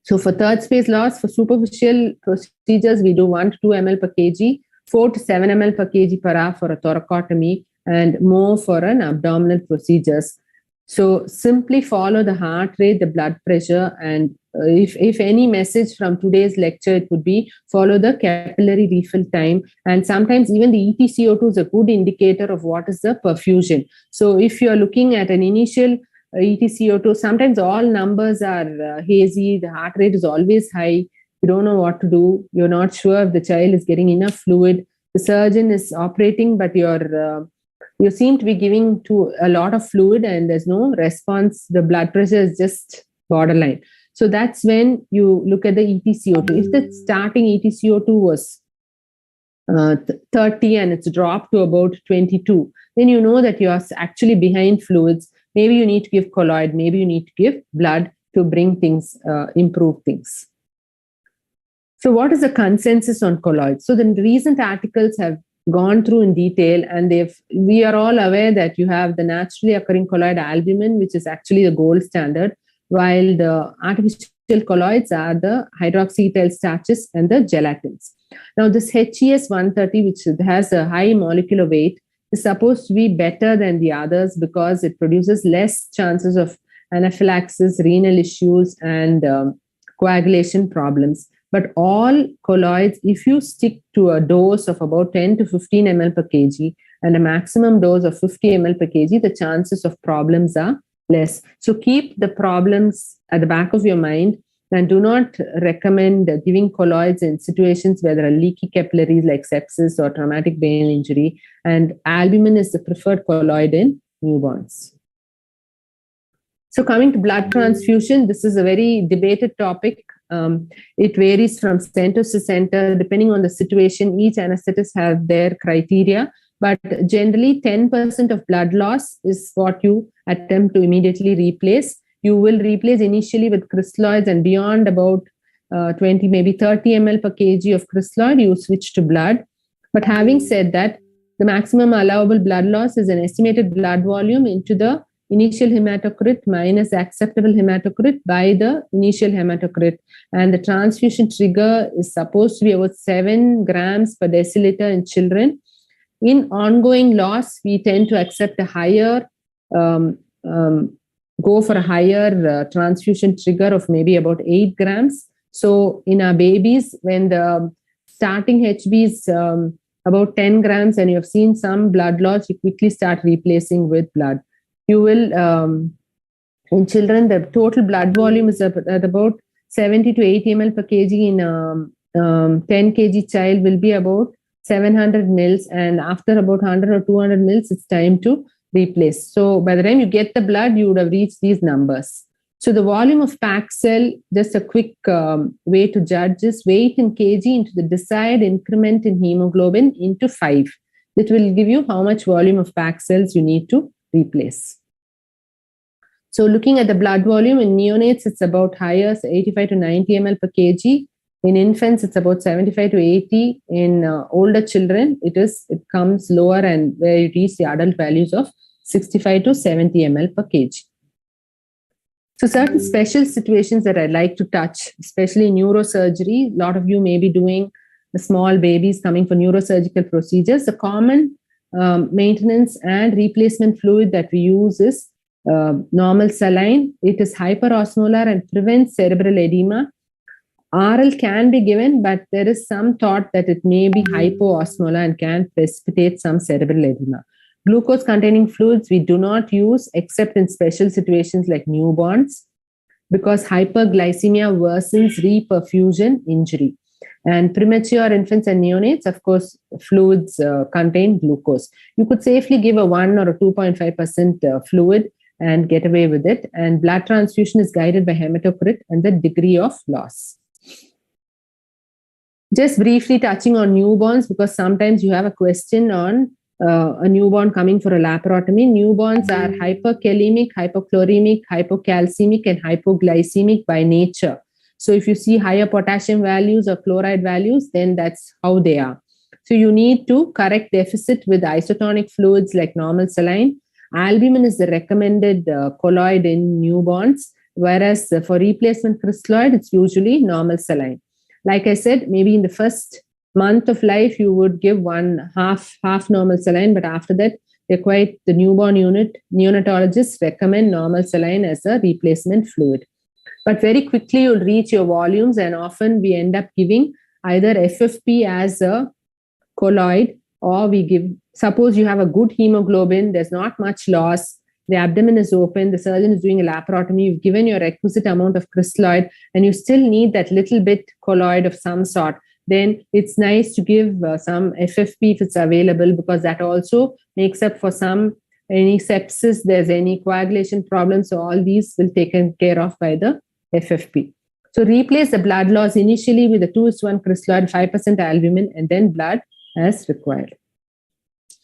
Speaker 5: So for third space loss, for superficial procedures, we do 1 to 2 ml per kg, 4 to 7 ml per kg per hour for a thoracotomy, and more for an abdominal procedures. So simply follow the heart rate, the blood pressure, and if any message from today's lecture, it would be follow the capillary refill time. And sometimes even the EtCO2 is a good indicator of what is the perfusion. So if you're looking at an initial EtCO2, sometimes all numbers are hazy, the heart rate is always high, you don't know what to do, you're not sure if the child is getting enough fluid, the surgeon is operating, but you seem to be giving a lot of fluid and there's no response, the blood pressure is just borderline. So that's when you look at the EtCO2. If the starting EtCO2 was 30 and it's dropped to about 22, then you know that you're actually behind fluids. Maybe you need to give colloid, maybe you need to give blood to bring things, improve things. So what is the consensus on colloids? So the recent articles have gone through in detail, and we are all aware that you have the naturally occurring colloid albumin, which is actually the gold standard, while the artificial colloids are the hydroxyethyl starches and the gelatins. Now this HES 130, which has a high molecular weight, is supposed to be better than the others because it produces less chances of anaphylaxis, renal issues, and coagulation problems. But all colloids, if you stick to a dose of about 10 to 15 ml per kg and a maximum dose of 50 ml per kg, the chances of problems are less. So keep the problems at the back of your mind and do not recommend giving colloids in situations where there are leaky capillaries like sepsis or traumatic brain injury. And albumin is the preferred colloid in newborns. So coming to blood transfusion, this is a very debated topic. It varies from center to center. Depending on the situation, each anesthetist have their criteria. But generally, 10% of blood loss is what you attempt to immediately replace. You will replace initially with crystalloids, and beyond about 20, maybe 30 ml per kg of crystalloid, you switch to blood. But having said that, the maximum allowable blood loss is an estimated blood volume into the initial hematocrit minus acceptable hematocrit by the initial hematocrit. And the transfusion trigger is supposed to be about 7 grams per deciliter in children. In ongoing loss, we tend to accept a higher, go for a higher transfusion trigger of maybe about 8 grams. So in our babies, when the starting HB is about 10 grams and you have seen some blood loss, you quickly start replacing with blood. You will, in children, the total blood volume is at about 70 to 80 ml per kg in 10 kg child will be about 700 mils, and after about 100 or 200 mils, it's time to replace. So by the time you get the blood, you would have reached these numbers. So the volume of packed cell, just a quick way to judge is weight in kg into the desired increment in hemoglobin into 5. It will give you how much volume of packed cells you need to replace. So looking at the blood volume in neonates, it's about higher, 85 to 90 ml per kg. In infants, it's about 75 to 80. In older children, it comes lower, and where you reach the adult values of 65 to 70 ml per kg. So certain special situations that I'd like to touch, especially neurosurgery. A lot of you may be doing the small babies coming for neurosurgical procedures. The common maintenance and replacement fluid that we use is normal saline. It is hyperosmolar and prevents cerebral edema. Oral can be given, but there is some thought that it may be hypoosmolar and can precipitate some cerebral edema. Glucose-containing fluids we do not use except in special situations like newborns, because hyperglycemia worsens reperfusion injury. And premature infants and neonates, of course, fluids contain glucose. You could safely give a 1 or a 2.5% fluid and get away with it. And blood transfusion is guided by hematocrit and the degree of loss. Just briefly touching on newborns, because sometimes you have a question on a newborn coming for a laparotomy. Newborns are hyperkalemic, hypochloremic, hypocalcemic, and hypoglycemic by nature. So if you see higher potassium values or chloride values, then that's how they are. So you need to correct deficit with isotonic fluids like normal saline. Albumin is the recommended colloid in newborns, whereas for replacement crystalloid, it's usually normal saline. Like I said, maybe in the first month of life, you would give half normal saline, but after that, the newborn unit, neonatologists recommend normal saline as a replacement fluid. But very quickly, you'll reach your volumes, and often we end up giving either FFP as a colloid, or we give, suppose you have a good hemoglobin, there's not much loss, the abdomen is open, the surgeon is doing a laparotomy, you've given your requisite amount of crystalloid, and you still need that little bit colloid of some sort, then it's nice to give some FFP if it's available, because that also makes up for any sepsis, there's any coagulation problems. So all these will be taken care of by the FFP. So replace the blood loss initially with a 2:1 crystalloid, 5% albumin, and then blood as required.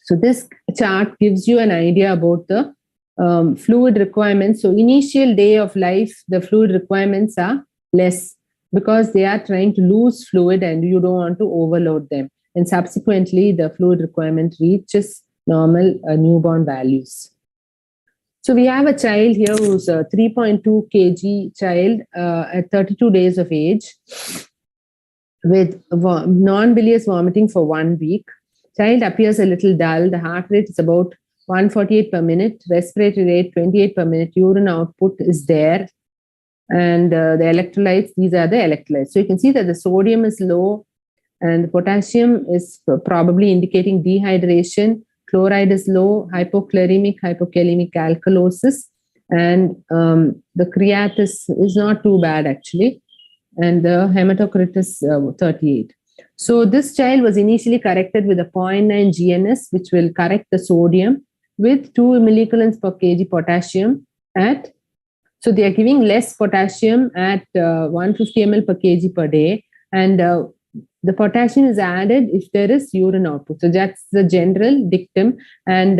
Speaker 5: So this chart gives you an idea about the fluid requirements. So initial day of life, the fluid requirements are less because they are trying to lose fluid and you don't want to overload them. And subsequently, the fluid requirement reaches normal newborn values. So we have a child here who's a 3.2 kg child at 32 days of age with non-bilious vomiting for 1 week. Child appears a little dull. The heart rate is about 148 per minute, respiratory rate 28 per minute, urine output is there. And the electrolytes, these are the electrolytes. So you can see that the sodium is low and the potassium is probably indicating dehydration. Chloride is low, hypochloremic, hypokalemic alkalosis, and the creat is not too bad actually, and the hematocrit is 38. So this child was initially corrected with a 0.9 GNS, which will correct the sodium with 2 millicolons per kg potassium at So they are giving less potassium at 150 ml per kg per day, and the potassium is added if there is urine output. So that's the general dictum. And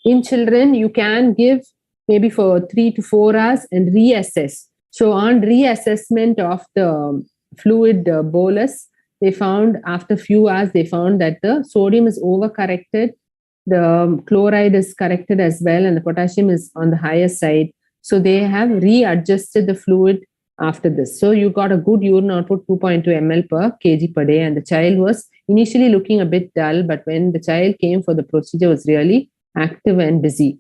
Speaker 5: in children, you can give maybe for 3 to 4 hours and reassess. So on reassessment of the fluid bolus, they found after few hours, they found that the sodium is overcorrected, the chloride is corrected as well, and the potassium is on the higher side. So they have readjusted the fluid after this. So you got a good urine output, 2.2 ml per kg per day, and the child was initially looking a bit dull, but when the child came for the procedure, was really active and busy.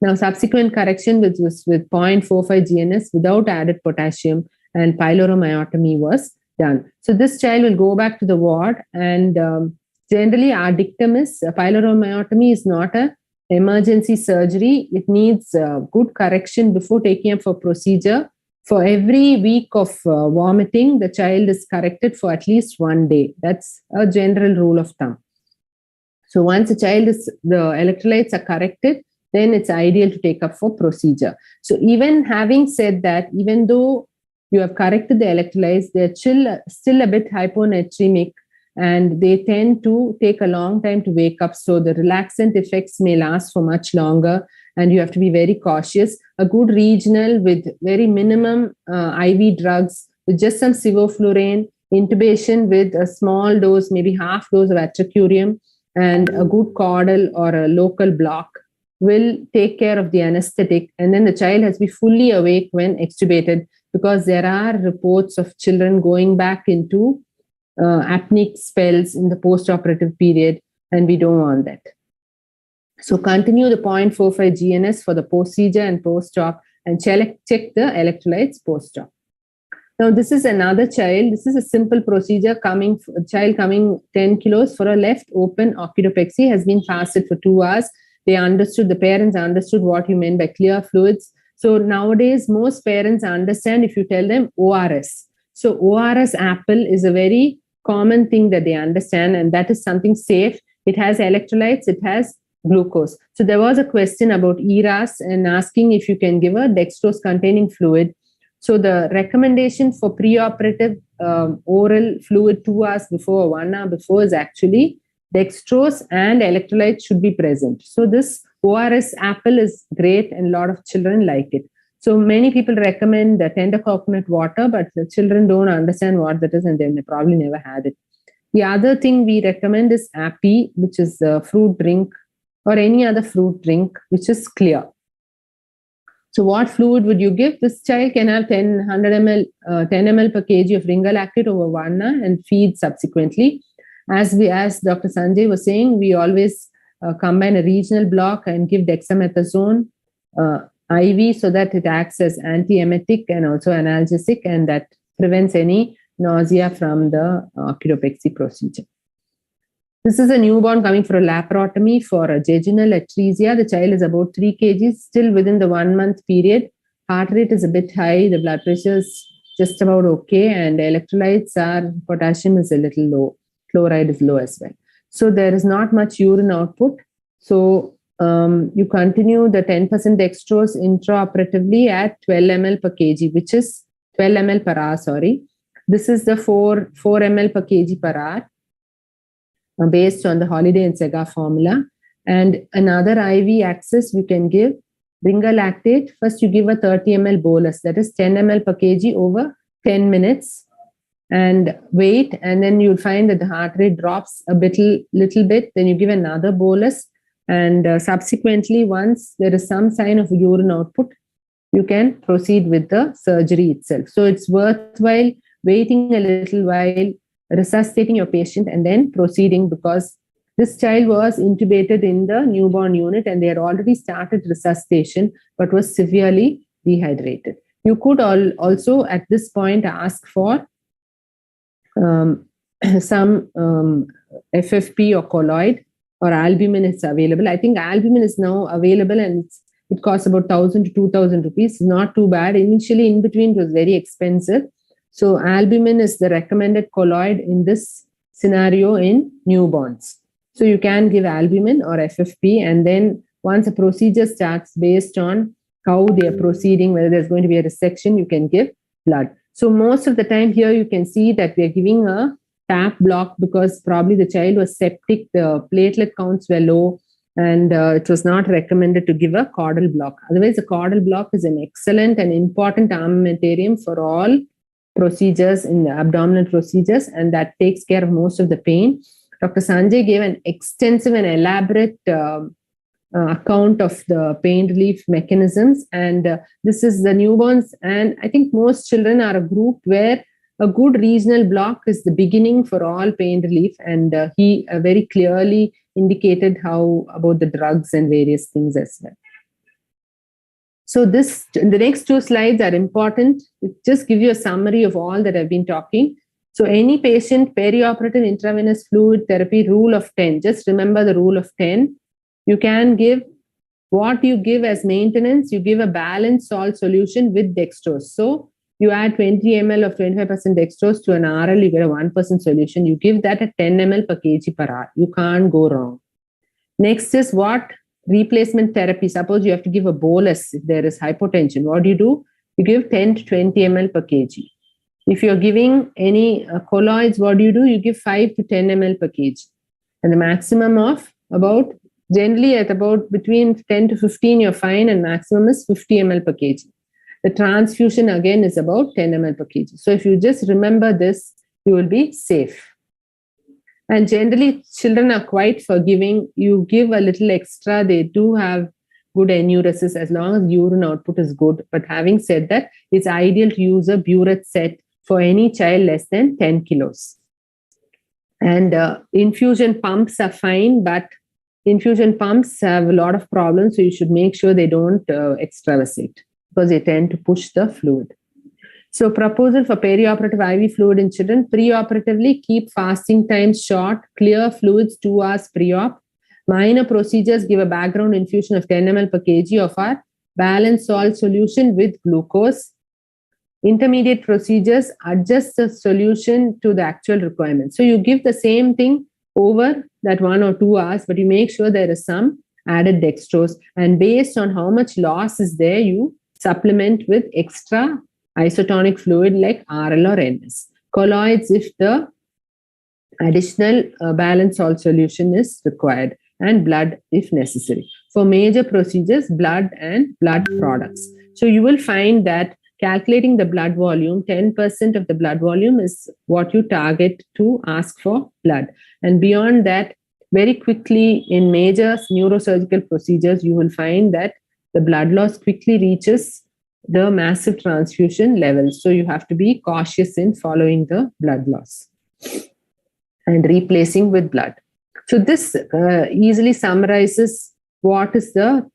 Speaker 5: Now, subsequent correction, which was with 0.45 GNS without added potassium, and pyloromyotomy was done. So this child will go back to the ward, and generally our dictum is pyloromyotomy is not a emergency surgery. It needs good correction before taking up for procedure. For every week of vomiting, the child is corrected for at least 1 day. That's a general rule of thumb. So once the electrolytes are corrected, then it's ideal to take up for procedure. So even having said that, even though you have corrected the electrolytes, they're still a bit hyponatremic, and they tend to take a long time to wake up. So the relaxant effects may last for much longer, and you have to be very cautious. A good regional with very minimum IV drugs, with just some sevoflurane, intubation with a small dose, maybe half dose of atracurium, and a good caudal or a local block will take care of the anesthetic. And then the child has to be fully awake when extubated, because there are reports of children going back into apneic spells in the post-operative period, and we don't want that. So continue the 0.45 GNS for the procedure and post-op, and check the electrolytes post-op. Now, this is another child. This is a simple procedure child coming 10 kilos for a left open occipitopexy, has been fasted for 2 hours. The parents understood what you meant by clear fluids. So nowadays, most parents understand if you tell them ORS. So ORS apple is a very common thing that they understand, and that is something safe. It has electrolytes, it has glucose. So there was a question about ERAS and asking if you can give a dextrose containing fluid. So the recommendation for preoperative oral fluid 2 hours before, 1 hour before, is actually dextrose and electrolytes should be present. So this ORS apple is great, and a lot of children like it. So many people recommend the tender coconut water, but the children don't understand what that is, and they probably never had it. The other thing we recommend is Appy, which is a fruit drink, or any other fruit drink, which is clear. So what fluid would you give? This child can have 10 ml per kg of ringalactate over 1 hour and feed subsequently. As Dr. Sanjay was saying, we always combine a regional block and give dexamethasone IV, so that it acts as antiemetic and also analgesic, and that prevents any nausea from the occipitopexy procedure. This is a newborn coming for a laparotomy for a jejunal atresia. The child is about 3 kg, still within the 1 month period. Heart rate is a bit high. The blood pressure is just about okay, and electrolytes potassium is a little low. Chloride is low as well. So there is not much urine output. So you continue the 10% dextrose intraoperatively at 12 ml per kg, which is 12 ml per hour, sorry. This is the 4 ml per kg per hour based on the Holiday and Sega formula. And another IV access you can give ringalactate. First you give a 30 ml bolus, that is 10 ml per kg over 10 minutes, and wait, and then you'll find that the heart rate drops a little bit. Then you give another bolus, and subsequently, once there is some sign of urine output, you can proceed with the surgery itself. So it's worthwhile waiting a little while, resuscitating your patient, and then proceeding, because this child was intubated in the newborn unit and they had already started resuscitation but was severely dehydrated. You could also at this point ask for some FFP or colloid, or albumin is available. I think albumin is now available, and it costs about 1,000 to 2,000 rupees. It's not too bad. Initially, in between, it was very expensive. So albumin is the recommended colloid in this scenario in newborns. So you can give albumin or FFP, and then once a procedure starts based on how they are proceeding, whether there's going to be a resection, you can give blood. So most of the time here you can see that we are giving a tap block because probably the child was septic, the platelet counts were low, and it was not recommended to give a caudal block. Otherwise, a caudal block is an excellent and important armamentarium for all procedures in the abdominal procedures, and that takes care of most of the pain. Dr. Sanjay gave an extensive and elaborate account of the pain relief mechanisms, and this is the newborns, and I think most children are a group where a good regional block is the beginning for all pain relief, and he very clearly indicated how about the drugs and various things as well. So the next two slides are important. It just give you a summary of all that I've been talking. So any patient, perioperative intravenous fluid therapy, rule of 10. Just remember the rule of 10. You can give what you give as maintenance. You give a balanced salt solution with dextrose. So you add 20 ml of 25% dextrose to an RL, you get a 1% solution. You give that at 10 ml per kg per hour. You can't go wrong. Next is what? Replacement therapy. Suppose you have to give a bolus if there is hypotension. What do? You give 10 to 20 ml per kg. If you're giving any colloids, what do? You give 5 to 10 ml per kg. And the maximum of about, generally at about between 10 to 15, you're fine, and maximum is 50 ml per kg. The transfusion again is about 10 ml per kg. So if you just remember this, you will be safe. And generally, children are quite forgiving. You give a little extra, they do have good enuresis as long as urine output is good. But having said that, it's ideal to use a burette set for any child less than 10 kilos. And infusion pumps are fine, but infusion pumps have a lot of problems. So you should make sure they don't extravasate, because they tend to push the fluid. So proposal for perioperative IV fluid in children: preoperatively, keep fasting times short, clear fluids 2 hours pre-op. Minor procedures, give a background infusion of 10 ml per kg of our balanced salt solution with glucose. Intermediate procedures, adjust the solution to the actual requirements. So you give the same thing over that 1 or 2 hours, but you make sure there is some added dextrose. And based on how much loss is there, you supplement with extra isotonic fluid like RL or NS. Colloids if the additional balanced salt solution is required, and blood if necessary. For major procedures, blood and blood products. So you will find that calculating the blood volume, 10% of the blood volume is what you target to ask for blood. And beyond that, very quickly in major neurosurgical procedures, you will find that the blood loss quickly reaches the massive transfusion levels. So you have to be cautious in following the blood loss and replacing with blood. So this easily summarizes what is the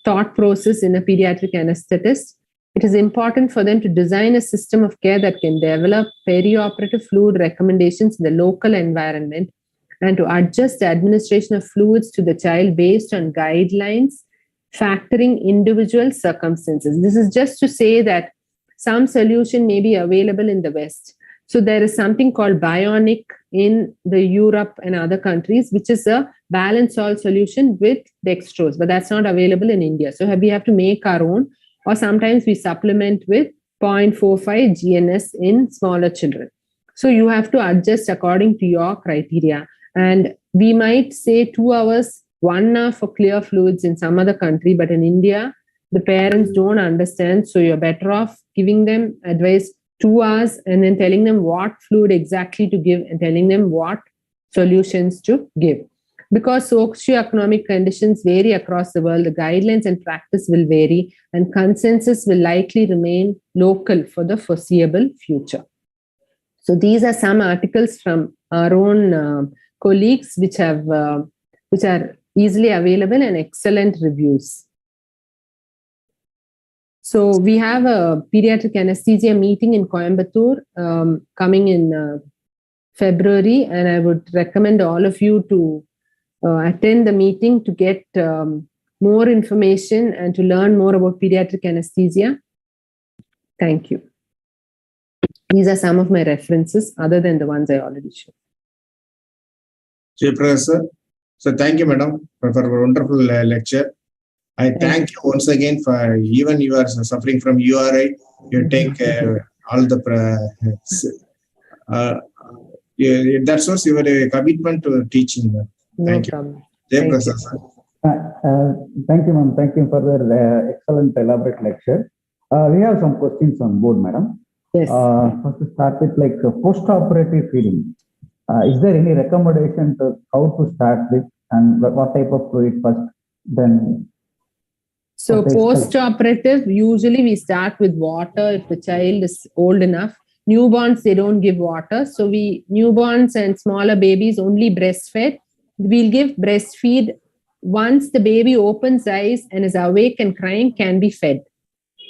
Speaker 5: thought process in a pediatric anesthetist. It is important for them to design a system of care that can develop perioperative fluid recommendations in the local environment, and to adjust the administration of fluids to the child based on guidelines factoring individual circumstances. This is just to say that some solution may be available in the West. So there is something called bionic in the Europe and other countries, which is a balanced salt solution with dextrose, but that's not available in India. So we have to make our own, or sometimes we supplement with 0.45 GNS in smaller children. So you have to adjust according to your criteria. And we might say 2 hours, 1 hour for clear fluids in some other country, but in India, the parents don't understand. So you're better off giving them advice 2 hours and then telling them what fluid exactly to give and telling them what solutions to give. Because socioeconomic conditions vary across the world, the guidelines and practice will vary, and consensus will likely remain local for the foreseeable future. So these are some articles from our own colleagues which are easily available and excellent reviews. So we have a pediatric anesthesia meeting in Coimbatore coming in February, and I would recommend all of you to attend the meeting to get more information and to learn more about pediatric anesthesia. Thank you. These are some of my references other than the ones I already showed.
Speaker 1: Jeyaprakash sir. So thank you, madam, for a wonderful lecture. I thank you once again for even you are suffering from URI. You take all the that shows your commitment to teaching. Thank you. Jeyaprakash.
Speaker 2: Thank you, ma'am. Thank you for the excellent elaborate lecture. We have some questions on board, madam.
Speaker 5: Yes.
Speaker 2: First to start with like post-operative feeding. Is there any recommendation to how to start with and what type of fluid first? Then.
Speaker 5: So post-operative, usually we start with water if the child is old enough. Newborns, they don't give water. So newborns and smaller babies only breastfed. We'll give breastfeed once the baby opens eyes and is awake and crying, can be fed.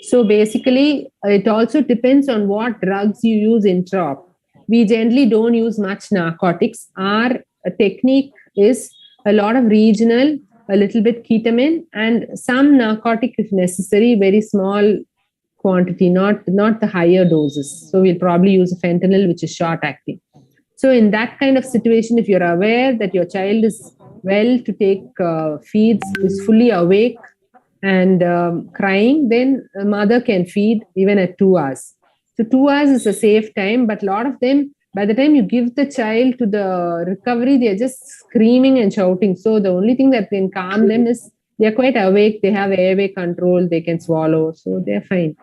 Speaker 5: So basically, it also depends on what drugs you use intra-op. We generally don't use much narcotics. Our technique is a lot of regional, a little bit ketamine, and some narcotic if necessary, very small quantity, not the higher doses. So we'll probably use a fentanyl, which is short acting. So in that kind of situation, if you're aware that your child is well to take feeds, is fully awake and crying, then a mother can feed even at 2 hours. So 2 hours is a safe time, but a lot of them, by the time you give the child to the recovery, they're just screaming and shouting. So the only thing that can calm them is they're quite awake, they have airway control, they can swallow, so they're fine.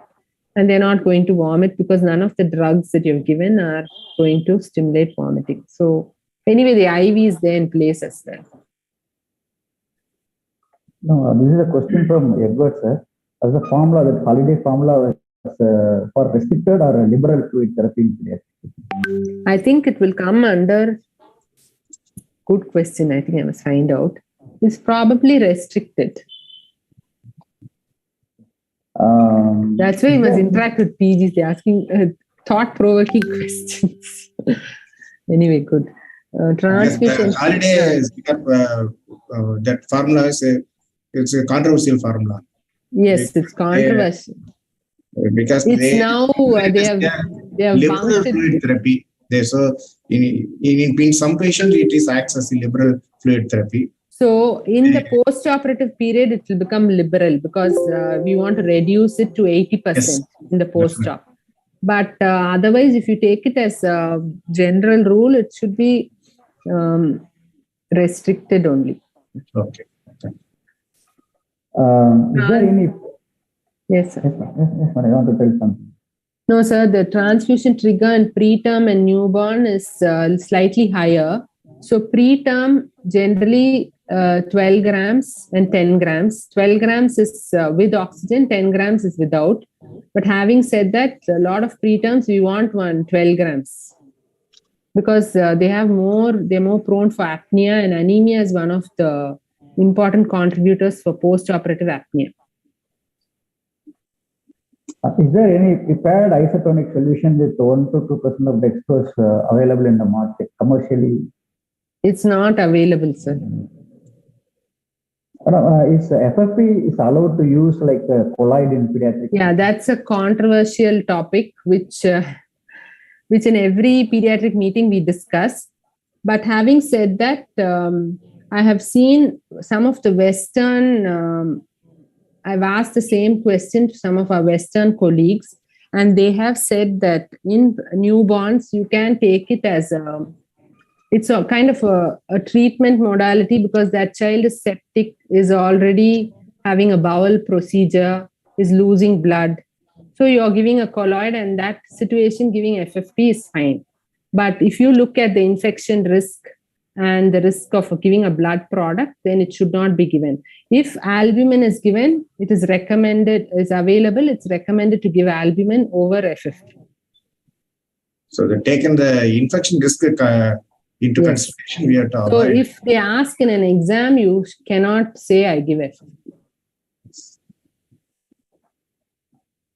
Speaker 5: And they're not going to vomit because none of the drugs that you've given are going to stimulate vomiting. So anyway, the IV is there in place as well.
Speaker 2: No, this is a question from Edward, sir. As a formula, that holiday formula was for restricted or liberal fluid therapy in pediatrics?
Speaker 5: I think it will come under, good question, I think I must find out. It's probably restricted. That's why you must interact with PGs. They're asking thought-provoking questions. Anyway, good. Transmission.
Speaker 1: Holiday that formula is it's a controversial formula.
Speaker 5: Yes, it's controversial.
Speaker 1: Because
Speaker 5: it's they have
Speaker 1: liberal fluid therapy. So in some patients it is acts as a liberal fluid therapy.
Speaker 5: So in the post-operative period, it will become liberal because we want to reduce it to 80% in the post-op. But otherwise, if you take it as a general rule, it should be restricted only.
Speaker 1: Okay.
Speaker 2: Is there any?
Speaker 5: Yes, sir.
Speaker 2: Yes, I want to tell something.
Speaker 5: No, sir. The transfusion trigger in preterm and newborn is slightly higher. So preterm generally 12 grams and 10 grams. 12 grams is with oxygen, 10 grams is without. But having said that, a lot of preterms we want 12 grams because they're more prone for apnea, and anemia is one of the important contributors for post-operative apnea.
Speaker 2: Is there any prepared isotonic solution with 1 to 2% of dextrose available in the market commercially?
Speaker 5: It's not available, sir.
Speaker 2: Is FFP is allowed to use like a colloid in pediatrics?
Speaker 5: Yeah, that's a controversial topic, which in every pediatric meeting we discuss. But having said that, I have seen some of the Western, I've asked the same question to some of our Western colleagues, and they have said that in newborns, you can take it as it's a kind of a treatment modality because that child is septic, is already having a bowel procedure, is losing blood. So you're giving a colloid, and that situation giving FFP is fine. But if you look at the infection risk and the risk of giving a blood product, then it should not be given. If albumin is given, it is recommended, is available, it's recommended to give albumin over FFP.
Speaker 1: So they've taken the infection risk into consideration. We have to avoid.
Speaker 5: So if they ask in an exam, you cannot say I give FFP.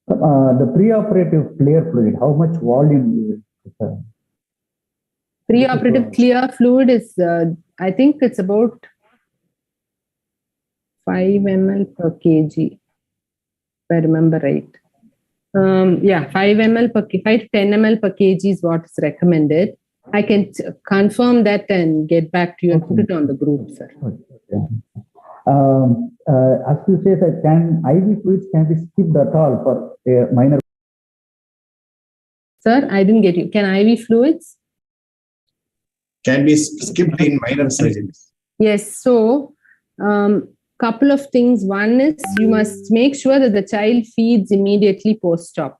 Speaker 2: The preoperative clear fluid, how much volume you will?
Speaker 5: Preoperative clear fluid is, I think it's about 5 ml per kg, if I remember right. 5 ml per 5 to 10 ml per kg is what is recommended. I can confirm that and get back to you and put it on the group, sir.
Speaker 2: As you say, that can IV fluids can be skipped at all for minor?
Speaker 5: Sir, I didn't get you. Can IV fluids?
Speaker 1: Can be skipped in minor surgeries.
Speaker 5: Yes. So, couple of things. One is you must make sure that the child feeds immediately post-op.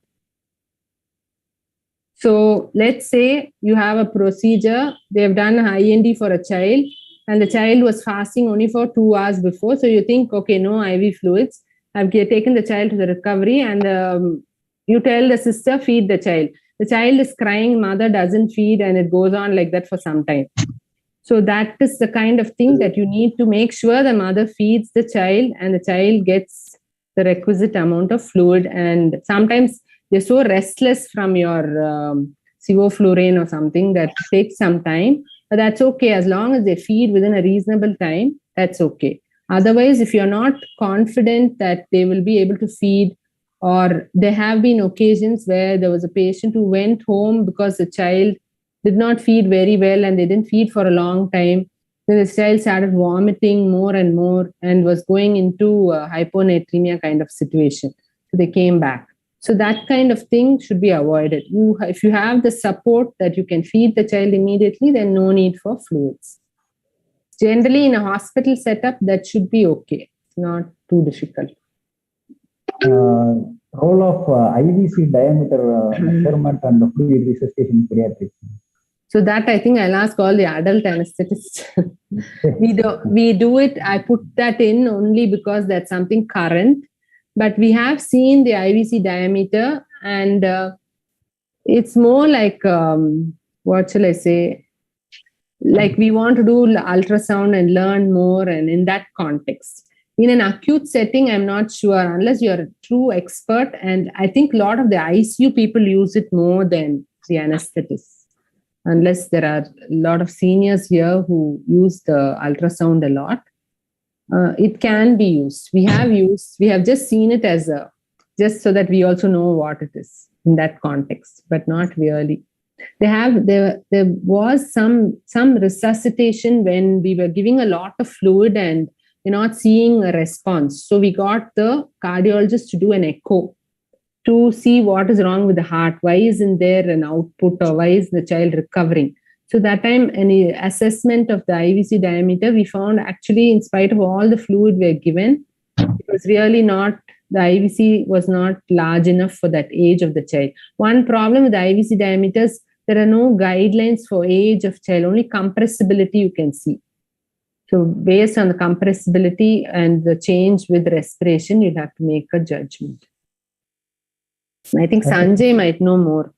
Speaker 5: So let's say you have a procedure, they have done an IND for a child, and the child was fasting only for 2 hours before. So you think, okay, no IV fluids. I've taken the child to the recovery, and you tell the sister, feed the child. The child is crying, mother doesn't feed, and it goes on like that for some time. So that is the kind of thing that you need to make sure the mother feeds the child and the child gets the requisite amount of fluid. And sometimes they're so restless from your sevoflurane or something that takes some time, but that's okay. As long as they feed within a reasonable time, that's okay. Otherwise, if you're not confident that they will be able to feed, or there have been occasions where there was a patient who went home because the child did not feed very well and they didn't feed for a long time. Then the child started vomiting more and more and was going into a hyponatremia kind of situation. So they came back. So that kind of thing should be avoided. If you have the support that you can feed the child immediately, then no need for fluids. Generally, in a hospital setup, that should be okay. It's not too difficult.
Speaker 2: Role of IVC diameter measurement and the fluid resuscitation in pediatrics.
Speaker 5: So that I think I'll ask all the adult anesthetists. we do it. I put that in only because that's something current. But we have seen the IVC diameter, and it's more like, what shall I say? Like we want to do ultrasound and learn more, and in that context. In an acute setting, I'm not sure, unless you're a true expert. And I think a lot of the ICU people use it more than the anesthetists, unless there are a lot of seniors here who use the ultrasound a lot. It can be used. We have just seen it as just so that we also know what it is in that context, but not really. There was some resuscitation when we were giving a lot of fluid and we're not seeing a response. So we got the cardiologist to do an echo to see what is wrong with the heart. Why isn't there an output, or why is the child recovering? So that time, any assessment of the IVC diameter, we found actually, in spite of all the fluid we were given, it was really not, the IVC was not large enough for that age of the child. One problem with the IVC diameters, there are no guidelines for age of child, only compressibility you can see. So based on the compressibility and the change with respiration, you'll have to make a judgment. I think Sanjay might know more.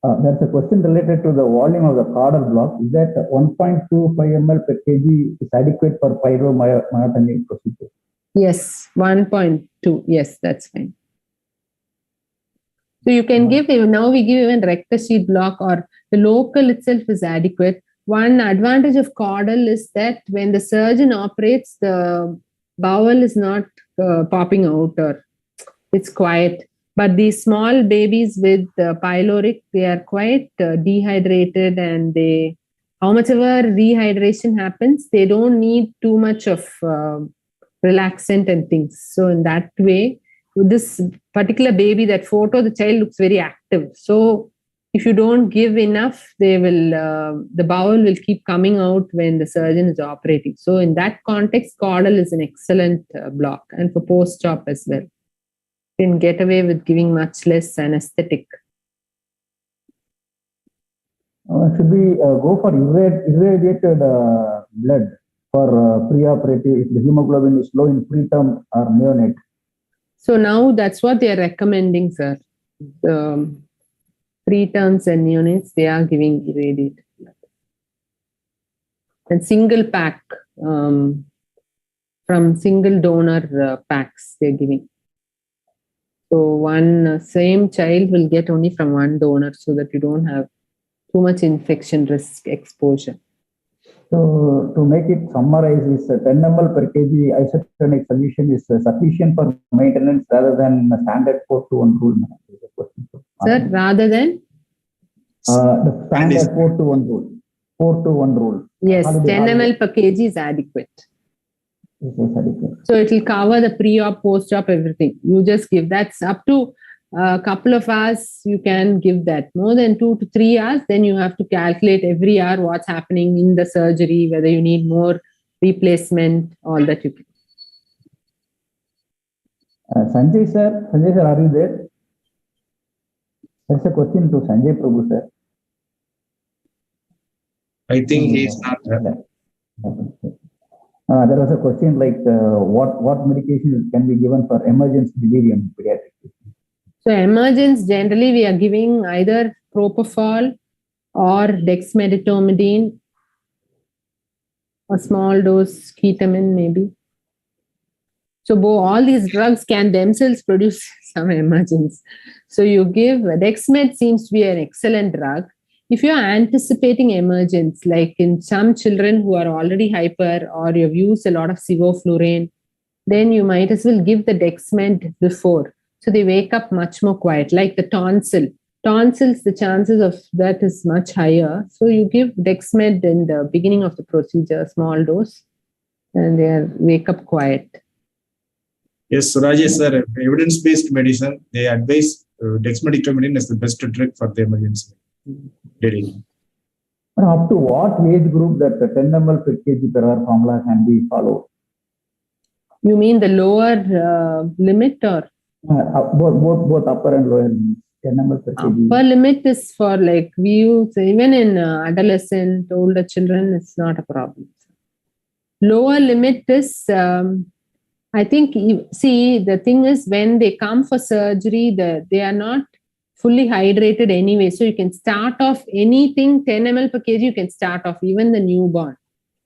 Speaker 2: That's a question related to the volume of the caudal block. Is that 1.25 ml per kg is adequate for pyromyotomy procedure?
Speaker 5: Yes, 1.2. Yes, that's fine. So you can give, now we give even rectus sheath block, or the local itself is adequate. One advantage of caudal is that when the surgeon operates, the bowel is not popping out, or it's quiet. But these small babies with pyloric, they are quite dehydrated, and how much ever rehydration happens, they don't need too much of relaxant and things. So in that way, with this particular baby, that photo, the child looks very active. So if you don't give enough, the bowel will keep coming out when the surgeon is operating. So in that context, caudal is an excellent block, and for post-op as well. You can get away with giving much less anesthetic.
Speaker 2: Should we go for irradiated blood for preoperative if the hemoglobin is low in preterm or neonate?
Speaker 5: So now that's what they are recommending, sir. The preterms and neonates, they are giving irradiated blood. And single pack, from single donor packs they're giving. So one same child will get only from one donor, so that you don't have too much infection risk exposure.
Speaker 2: So to make it summarize, is 10 ml per kg isotonic solution is sufficient for maintenance rather than standard 4:1 rule?
Speaker 5: Sir, rather than?
Speaker 2: The standard 4:1 rule. 4-to-1 rule.
Speaker 5: Yes, 10 ml per kg is adequate. So it will cover the pre-op, post-op, everything. You just give. That's up to a couple of hours. You can give that. More than 2 to 3 hours, then you have to calculate every hour what's happening in the surgery, whether you need more replacement, all that you can.
Speaker 2: Sanjay sir, are you there? There's a question to Sanjay Prabhu sir.
Speaker 1: I think he is not there.
Speaker 2: There was a question like what medication can be given for emergency delirium in pediatrics?
Speaker 5: So emergence, generally we are giving either propofol or dexmedetomidine, a small dose ketamine maybe. So all these drugs can themselves produce some emergence. So you give, dexmed seems to be an excellent drug. If you are anticipating emergence, like in some children who are already hyper or you've used a lot of sevoflurane, then you might as well give the dexmed before. So they wake up much more quiet, like the tonsil. Tonsils, the chances of that is much higher. So you give dexmed in the beginning of the procedure, small dose, and they wake up quiet.
Speaker 1: Yes, Rajesh sir, evidence-based medicine, they advise dexmedetomidine as the best drug for the emergency.
Speaker 2: Up to what age group that the 10 ml per kg per hour formula can be followed?
Speaker 5: You mean the lower limit or?
Speaker 2: Both upper and lower limits. 10 ml per kg.
Speaker 5: Upper limit is for like we use even in adolescent, older children, it's not a problem. Lower limit is, I think, see, the thing is when they come for surgery, they are not fully hydrated anyway. So you can start off anything 10 ml per kg, you can start off, even the newborn.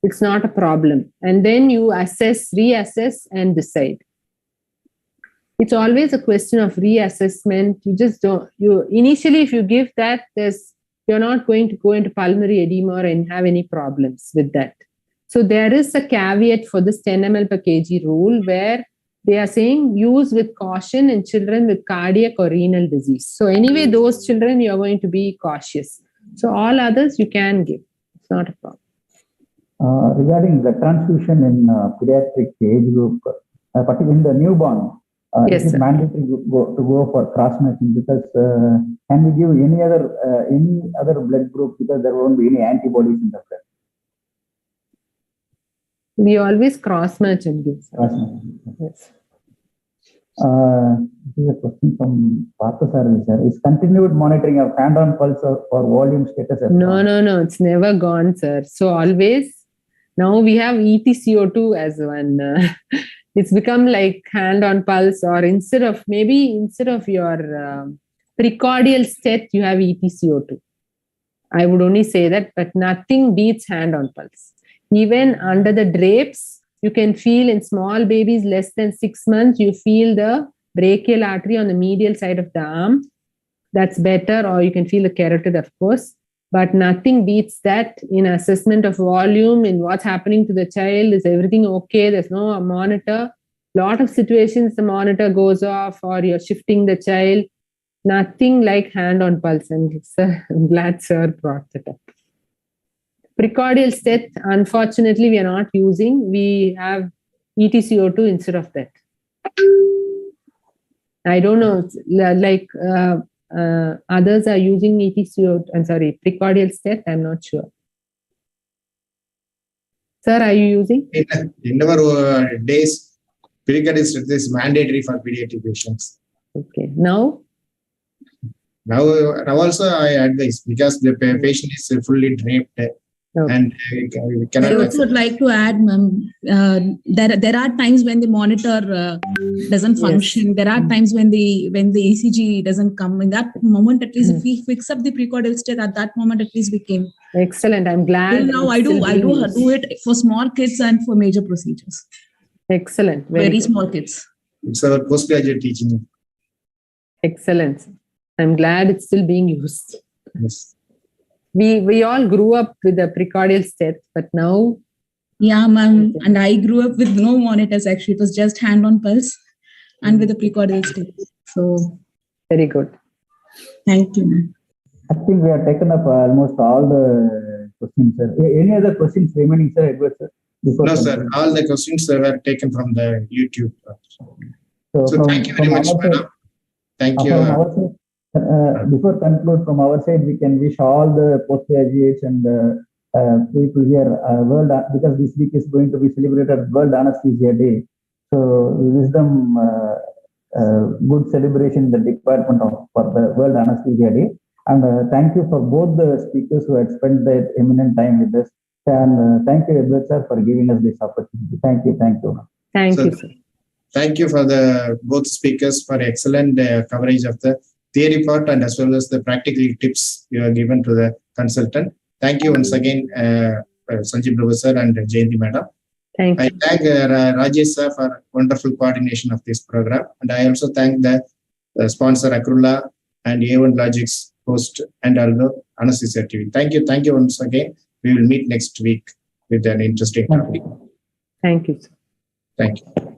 Speaker 5: It's not a problem. And then you assess, reassess and decide. It's always a question of reassessment. You just don't, initially if you give that, you're not going to go into pulmonary edema and have any problems with that. So there is a caveat for this 10 ml per kg rule where they are saying use with caution in children with cardiac or renal disease. So anyway, those children, you're going to be cautious. So all others you can give. It's not a problem.
Speaker 2: Regarding the transfusion in pediatric age group, particularly in the newborn,
Speaker 5: yes,
Speaker 2: it is mandatory to go for cross-matching because can we give any other blood group because there won't be any antibodies in the blood?
Speaker 5: We always cross-match and give. Yes.
Speaker 2: This is a question from Partha sir. Is continued monitoring of hand-on pulse or volume status?
Speaker 5: No. It's never gone, sir. So always, now we have ETCO2 as one. It's become like hand-on pulse, or instead of your precordial stat, you have ETCO2. I would only say that, but nothing beats hand-on pulse. Even under the drapes, you can feel in small babies less than 6 months, you feel the brachial artery on the medial side of the arm. That's better, or you can feel the carotid, of course. But nothing beats that in assessment of volume, in what's happening to the child. Is everything okay? There's no monitor. Lot of situations, the monitor goes off or you're shifting the child. Nothing like hand-on pulse. And I'm glad sir brought that up. Precordial stat, unfortunately, we are not using. We have ETCO2 instead of that. I don't know, like others are using ETCO2, precordial stat, I'm not sure. Sir, are you using?
Speaker 1: In our days, precordial stat is mandatory for pediatric patients.
Speaker 5: Okay, now?
Speaker 1: Now also I advise because the patient is fully draped. Okay. And we cannot.
Speaker 6: I also would like to add, ma'am, there are times when the monitor doesn't function. Yes. There are times when the ECG doesn't come. In that moment, at least, if we fix up the precordial state, at that moment, at least we came.
Speaker 5: Excellent. I'm glad.
Speaker 6: Now I do it for small kids and for major procedures.
Speaker 5: Excellent.
Speaker 6: Very small kids.
Speaker 1: It's our postgraduate teaching.
Speaker 5: Excellent. I'm glad it's still being used.
Speaker 1: Yes.
Speaker 5: We all grew up with the precordial stat, but now...
Speaker 6: Yeah, ma'am. And I grew up with no monitors, actually. It was just hand-on pulse and with the precordial stat. So...
Speaker 5: Very good.
Speaker 6: Thank you, ma'am.
Speaker 2: I think we have taken up almost all the questions, sir. Any other questions remaining, sir, Edward, sir?
Speaker 1: No, sir. All the questions were taken from the YouTube. So thank you very much, madam. Thank you.
Speaker 2: Before conclude, from our side, we can wish all the postgraduates and people here world, because this week is going to be celebrated World Anesthesia Day. So we wish them good celebration in the department for the World Anesthesia Day. And thank you for both the speakers who had spent their eminent time with us. And thank you, Edward, sir, for giving us this opportunity. Thank you. Thank you.
Speaker 5: Thank you, sir.
Speaker 1: Thank you for the both speakers for excellent coverage of the theory part and as well as the practical tips you have given to the consultant. Thank you once again, Sanjay Professor and Jayanthi Madam.
Speaker 5: Thank you.
Speaker 1: I thank Rajesh sir for wonderful coordination of this program. And I also thank the sponsor Akrulla and A1 Logics host and also Anaesthesia TV. Thank you. Thank you once again. We will meet next week with an interesting topic.
Speaker 5: Thank you, sir.
Speaker 1: Thank you.